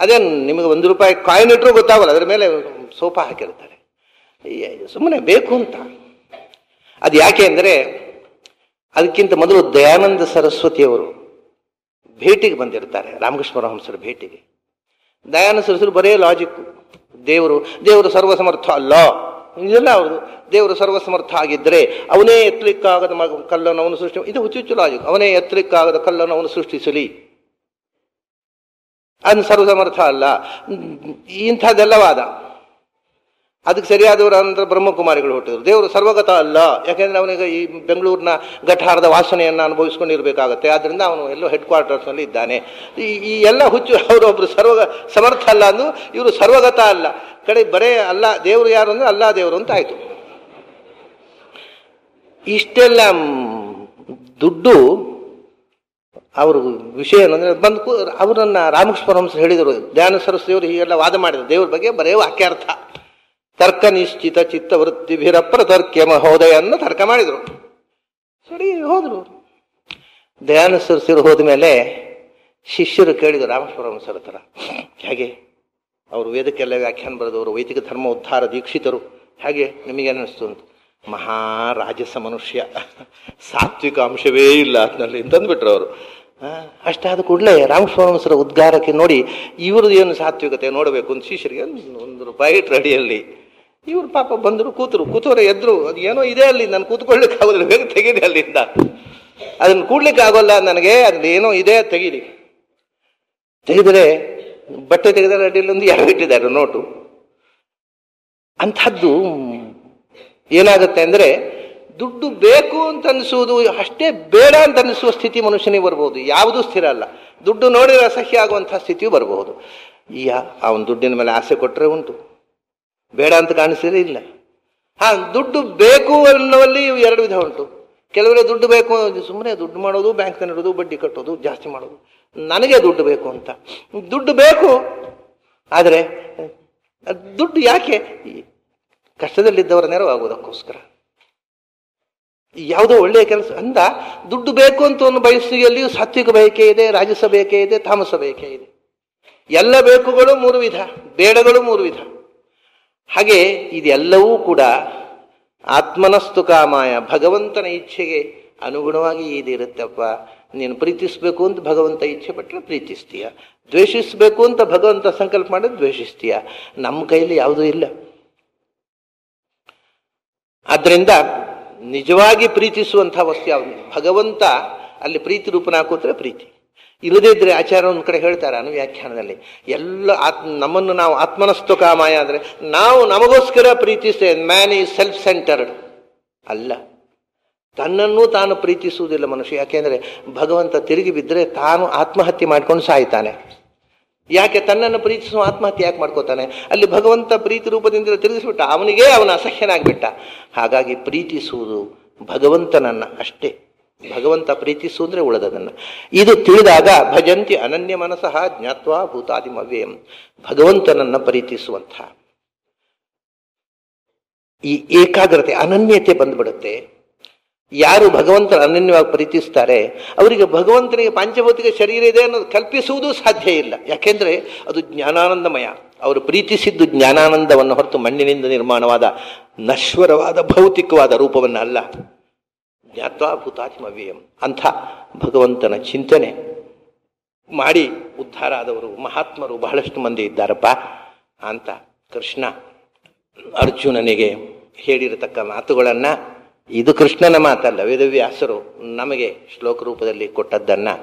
ಅದೇ ನಿಮಗೆ ₹1 ಕಾಯಿನ್ ಇಟ್ಟರೂ ಗೊತ್ತಾಗಲ್ಲ, ಅದರ ಮೇಲೆ ಸೋಫಾ ಹಾಕಿರ್ತಾರೆ. ಸುಮ್ಮನೆ ಬೇಕು ಅಂತ. ಅದು ಯಾಕೆ ಅಂದರೆ ಅದಕ್ಕಿಂತ ಮೊದಲು ದಯಾನಂದ ಸರಸ್ವತಿಯವರು ಭೇಟಿಗೆ ಬಂದಿರ್ತಾರೆ, ರಾಮಕೃಷ್ಣ ಪರಮಹಂಸರ ಭೇಟಿಗೆ. ದಯಾನಂದ ಸರಸ್ವತಿ ಬರೇ ಲಾಜಿಕ್, ದೇವರು ಸರ್ವಸಮರ್ಥ ಅಲ್ಲ, ಇದೆಲ್ಲ ಹೌದು. ದೇವರು ಸರ್ವಸಮರ್ಥ ಆಗಿದ್ದರೆ ಅವನೇ ಎತ್ತಲಿಕ್ಕಾಗದ ಕಲ್ಲನ್ನು ಅವನು ಸೃಷ್ಟಿ, ಇದು ಹುಚ್ಚು ಲಾಜಿಕ್. ಅವನೇ ಎತ್ತಲಿಕ್ಕಾಗದ ಕಲ್ಲನ್ನು ಅವನು ಸೃಷ್ಟಿಸಲಿ, ಅದು ಸರ್ವಸಮರ್ಥ ಅಲ್ಲ. ಇಂಥದ್ದೆಲ್ಲ ವಾದ. ಅದಕ್ಕೆ ಸರಿಯಾದವರು ನಂತರ ಬ್ರಹ್ಮಕುಮಾರಿಗಳು ಹುಟ್ಟಿದ್ರು. ದೇವರು ಸರ್ವಗತ ಅಲ್ಲ, ಯಾಕೆಂದ್ರೆ ಅವನಿಗೆ ಈ ಬೆಂಗಳೂರಿನ ಗಠಾರದ ವಾಸನೆಯನ್ನು ಅನುಭವಿಸ್ಕೊಂಡಿರ್ಬೇಕಾಗತ್ತೆ, ಆದ್ದರಿಂದ ಅವನು ಎಲ್ಲೋ ಹೆಡ್ ಕ್ವಾರ್ಟರ್ಸ್ನಲ್ಲಿ ಇದ್ದಾನೆ. ಈ ಎಲ್ಲ ಹುಚ್ಚು. ಅವರೊಬ್ರು ಸಮರ್ಥ ಅಲ್ಲ ಅಂದು, ಇವರು ಸರ್ವಗತ ಅಲ್ಲ. ಕಡೆ ಬರೇ ಅಲ್ಲ ದೇವರು ಯಾರು ಅಂದ್ರೆ ಅಲ್ಲ ದೇವರು ಅಂತ ಆಯ್ತು. ಇಷ್ಟೆಲ್ಲ ದುಡ್ಡು ಅವ್ರ ವಿಷಯ ಏನಂದ್ರೆ ಬಂದು ಅವರನ್ನ ರಾಮಕೃಷ್ಣ ಪರಮಹಂಸರು ಹೇಳಿದರು. ದಯಾನಂದ ಸರಸ್ವತಿಯವರು ಹೀಗೆಲ್ಲ ವಾದ ಮಾಡಿದರು ದೇವ್ರ ಬಗ್ಗೆ. ಬರೇ ವಾಕ್ಯಾರ್ಥ, ತರ್ಕ ನಿಶ್ಚಿತ ಚಿತ್ತವೃತ್ತಿಭಿರಪ್ರ ತರ್ಕ್ಯ ಮಹೋದಯನ್ನ ತರ್ಕ ಮಾಡಿದರು. ಸರಿ ಹೋದ್ರು. ದಯಾನಂದ ಸರಸ್ವತಿಯವರು ಹೋದ ಮೇಲೆ ಶಿಷ್ಯರು ಕೇಳಿದರು ರಾಮಕೃಷ್ಣ ಪರಮಹಂಸರ ಹತ್ರ, ಹೇಗೆ ಅವರು ವೇದಕ್ಕೆಲ್ಲ ವ್ಯಾಖ್ಯಾನ ಬರೆದವರು, ವೈದಿಕ ಧರ್ಮ ಉದ್ಧಾರ ದೀಕ್ಷಿತರು, ಹಾಗೆ ನಿಮಗೇನಿಸ್ತು ಅಂತ. ಮಹಾರಾಜಸ ಮನುಷ್ಯ, ಸಾತ್ವಿಕ ಅಂಶವೇ ಇಲ್ಲ ಅದರಲ್ಲಿ ಅಂತಂದ್ಬಿಟ್ರು ಅವರು. ಅಷ್ಟಾದ ಕೂಡಲೇ ರಾಮಕೃಷ್ಣ ಪರಮಹಂಸರ ಉದ್ಗಾರಕ್ಕೆ ನೋಡಿ ಇವ್ರದ್ದು ಏನು ಸಾತ್ವಿಕತೆ ನೋಡಬೇಕು ಅಂತ ಶಿಷ್ಯರಿಗೆ ₹1 ಇಟ್ರು ಅಡಿಯಲ್ಲಿ. ಇವ್ರು ಪಾಪ ಬಂದರು, ಕೂತವ್ರೆ ಎದ್ರು. ಅದು ಏನೋ ಇದೆ ಅಲ್ಲಿ, ನಾನು ಕೂತ್ಕೊಳ್ಳಿಕ್ಕೆ ಆಗೋದಿಲ್ಲ, ಬೇಗ ತೆಗೀರಿ ಅಲ್ಲಿಂದ, ಅದನ್ನು ಕೂಡ್ಲಿಕ್ಕೆ ಆಗೋಲ್ಲ ನನಗೆ, ಅದ್ರಲ್ಲಿ ಏನೋ ಇದೆ ತೆಗೀರಿ. ತೆಗೆದರೆ ಬಟ್ಟೆ ತೆಗೆದರೆ ಅಡಿಯಲ್ಲಿ ಒಂದು 2 ಇಟ್ಟಿದ್ದಾರೆ ನೋಟು. ಅಂಥದ್ದು ಏನಾಗುತ್ತೆ ಅಂದರೆ ದುಡ್ಡು ಬೇಕು ಅಂತ ಅನಿಸುವುದು ಅಷ್ಟೇ, ಬೇಡ ಅಂತ ಅನಿಸುವ ಸ್ಥಿತಿ ಮನುಷ್ಯನಿಗೆ ಬರ್ಬೋದು. ಯಾವುದೂ ಸ್ಥಿರ ಅಲ್ಲ. ದುಡ್ಡು ನೋಡಿದ್ರೆ ಅಸಹ್ಯ ಆಗುವಂಥ ಸ್ಥಿತಿಯೂ ಬರ್ಬೋದು. ಅವನ ದುಡ್ಡಿನ ಮೇಲೆ ಆಸೆ ಕೊಟ್ಟರೆ ಉಂಟು, ಬೇಡ ಅಂತ ಕಾಣಿಸಿದ್ರೆ ಇಲ್ಲ. ದುಡ್ಡು ಬೇಕು ಅನ್ನುವಲ್ಲಿ 2 ವಿಧ ಉಂಟು. ಕೆಲವರೇ ದುಡ್ಡು ಬೇಕು, ಸುಮ್ಮನೆ ದುಡ್ಡು ಮಾಡೋದು, ಬ್ಯಾಂಕ್ನಲ್ಲಿ ಇಡೋದು, ಬಡ್ಡಿ ಕಟ್ಟೋದು, ಜಾಸ್ತಿ ಮಾಡೋದು. ನನಗೆ ದುಡ್ಡು ಬೇಕು ಅಂತ. ದುಡ್ಡು ಬೇಕು, ಆದರೆ ದುಡ್ಡು ಯಾಕೆ? ಕಷ್ಟದಲ್ಲಿದ್ದವರ ನೆರವಾಗೋದಕ್ಕೋಸ್ಕರ, ಯಾವುದೋ ಒಳ್ಳೆಯ ಕೆಲಸ ಅಂದ ದುಡ್ಡು ಬೇಕು ಅಂತ ಒಂದು ಬಯಸಿಗೆಯಲ್ಲಿಯೂ ಸಾತ್ವಿಕ ಬಯಕೆ ಇದೆ, ರಾಜಸ ಬಯಕೆ ಇದೆ, ತಾಮಸ ಬಯಕೆ ಇದೆ. ಎಲ್ಲ ಬೇಕುಗಳು 3 ವಿಧ, ಬೇಡಗಳು 3 ವಿಧ. ಹಾಗೆ ಇದೆಲ್ಲವೂ ಕೂಡ ಆತ್ಮನಸ್ತು ಕಾಮಾಯ, ಭಗವಂತನ ಇಚ್ಛೆಗೆ ಅನುಗುಣವಾಗಿ ಇದಿರುತ್ತಪ್ಪ. ನೀನು ಪ್ರೀತಿಸಬೇಕು ಅಂತ ಭಗವಂತ ಇಚ್ಛೆ ಪಟ್ಟರೆ ಪ್ರೀತಿಸ್ತೀಯ, ದ್ವೇಷಿಸಬೇಕು ಅಂತ ಭಗವಂತ ಸಂಕಲ್ಪ ಮಾಡಿದ್ರೆ ದ್ವೇಷಿಸ್ತೀಯ. ನಮ್ಮ ಕೈಯಲ್ಲಿ ಯಾವುದೂ ಇಲ್ಲ. ಆದ್ದರಿಂದ ನಿಜವಾಗಿ ಪ್ರೀತಿಸುವಂತಹ ವಸ್ತು ಯಾವುದು? ಭಗವಂತ ಅಲ್ಲಿ ಪ್ರೀತಿ ರೂಪನ ಕೂತ್ರೆ ಪ್ರೀತಿ. ಇಲ್ಲದೇ ಇದ್ರೆ ಆಚಾರ ಒಂದು ಕಡೆ ಹೇಳ್ತಾರೆ ಅನುವ್ಯಾಖ್ಯಾನದಲ್ಲಿ, ಎಲ್ಲ ನಮ್ಮನ್ನು ನಾವು ಆತ್ಮನಸ್ತು ಕಾಮಾಯ ಅಂದರೆ ನಾವು ನಮಗೋಸ್ಕರ ಪ್ರೀತಿಸ್ತೇವೆ. ಮ್ಯಾನ್ ಈಸ್ ಸೆಲ್ಫ್ ಸೆಂಟರ್ಡ್ ಅಲ್ಲ. ತನ್ನನ್ನು ತಾನು ಪ್ರೀತಿಸುವುದಿಲ್ಲ ಮನುಷ್ಯ. ಯಾಕೆಂದರೆ ಭಗವಂತ ತಿರುಗಿ ಬಿದ್ದರೆ ತಾನು ಆತ್ಮಹತ್ಯೆ ಮಾಡ್ಕೊಂಡು ಸಾಯ್ತಾನೆ. ಯಾಕೆ ತನ್ನನ್ನು ಪ್ರೀತಿಸುವ ಆತ್ಮಹತ್ಯೆ ಯಾಕೆ ಮಾಡ್ಕೋತಾನೆ? ಅಲ್ಲಿ ಭಗವಂತ ಪ್ರೀತಿ ರೂಪದಿಂದ ತಿರುಗಿಸ್ಬಿಟ್ಟ, ಅವನಿಗೆ ಅವನ ಅಸಹ್ಯನಾಗ್ಬಿಟ್ಟ. ಹಾಗಾಗಿ ಪ್ರೀತಿಸುವುದು ಭಗವಂತನನ್ನು ಅಷ್ಟೇ. ಭಗವಂತ ಪ್ರೀತಿಸು ಅಂದರೆ ಉಳಿದದನ್ನು. ಇದು ತಿಳಿದಾಗ ಭಜಂತಿ ಅನನ್ಯ ಮನಸಃ ಜ್ಞಾತ್ವಾ ಭೂತಾದಿಮವ್ಯಯಂ, ಭಗವಂತನನ್ನು ಪ್ರೀತಿಸುವಂಥ ಈ ಏಕಾಗ್ರತೆ ಅನನ್ಯತೆ ಬಂದ್ಬಿಡುತ್ತೆ. ಯಾರು ಭಗವಂತನ ಅನನ್ಯವಾಗಿ ಪ್ರೀತಿಸ್ತಾರೆ ಅವರಿಗೆ ಭಗವಂತನಿಗೆ ಪಂಚಭೌತಿಕ ಶರೀರ ಇದೆ ಅನ್ನೋದು ಕಲ್ಪಿಸುವುದೂ ಸಾಧ್ಯ ಇಲ್ಲ. ಯಾಕೆಂದರೆ ಅದು ಜ್ಞಾನಾನಂದಮಯ. ಅವರು ಪ್ರೀತಿಸಿದ್ದು ಜ್ಞಾನಾನಂದವನ್ನು ಹೊರತು ಮಣ್ಣಿನಿಂದ ನಿರ್ಮಾಣವಾದ ನಶ್ವರವಾದ ಭೌತಿಕವಾದ ರೂಪವನ್ನು ಅಲ್ಲ. ಜ್ಞಾತ್ವಾ ಭೂತಾದಿಮವ್ಯಯಂ ಅಂಥ ಭಗವಂತನ ಚಿಂತನೆ ಮಾಡಿ ಉದ್ಧಾರ ಆದವರು ಮಹಾತ್ಮರು ಬಹಳಷ್ಟು ಮಂದಿ ಇದ್ದಾರಪ್ಪ ಅಂತ ಕೃಷ್ಣ ಅರ್ಜುನನಿಗೆ ಹೇಳಿರತಕ್ಕ ಮಾತುಗಳನ್ನು, ಇದು ಕೃಷ್ಣನ ಮಾತಲ್ಲ, ವೇದವ್ಯಾಸರು ನಮಗೆ ಶ್ಲೋಕ ರೂಪದಲ್ಲಿ ಕೊಟ್ಟದ್ದನ್ನು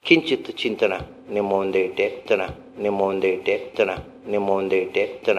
ಕಿಂಚಿತ್ ಚಿಂತನ ನಿಮ್ಮ ಮುಂದೆ ಇಟ್ಟೆ ತನ, ನಿಮ್ಮ ಮುಂದೆ ಇಟ್ಟೆ ತನ, ನಿಮ್ಮ ಮುಂದೆ ಇಟ್ಟೆ ತನ.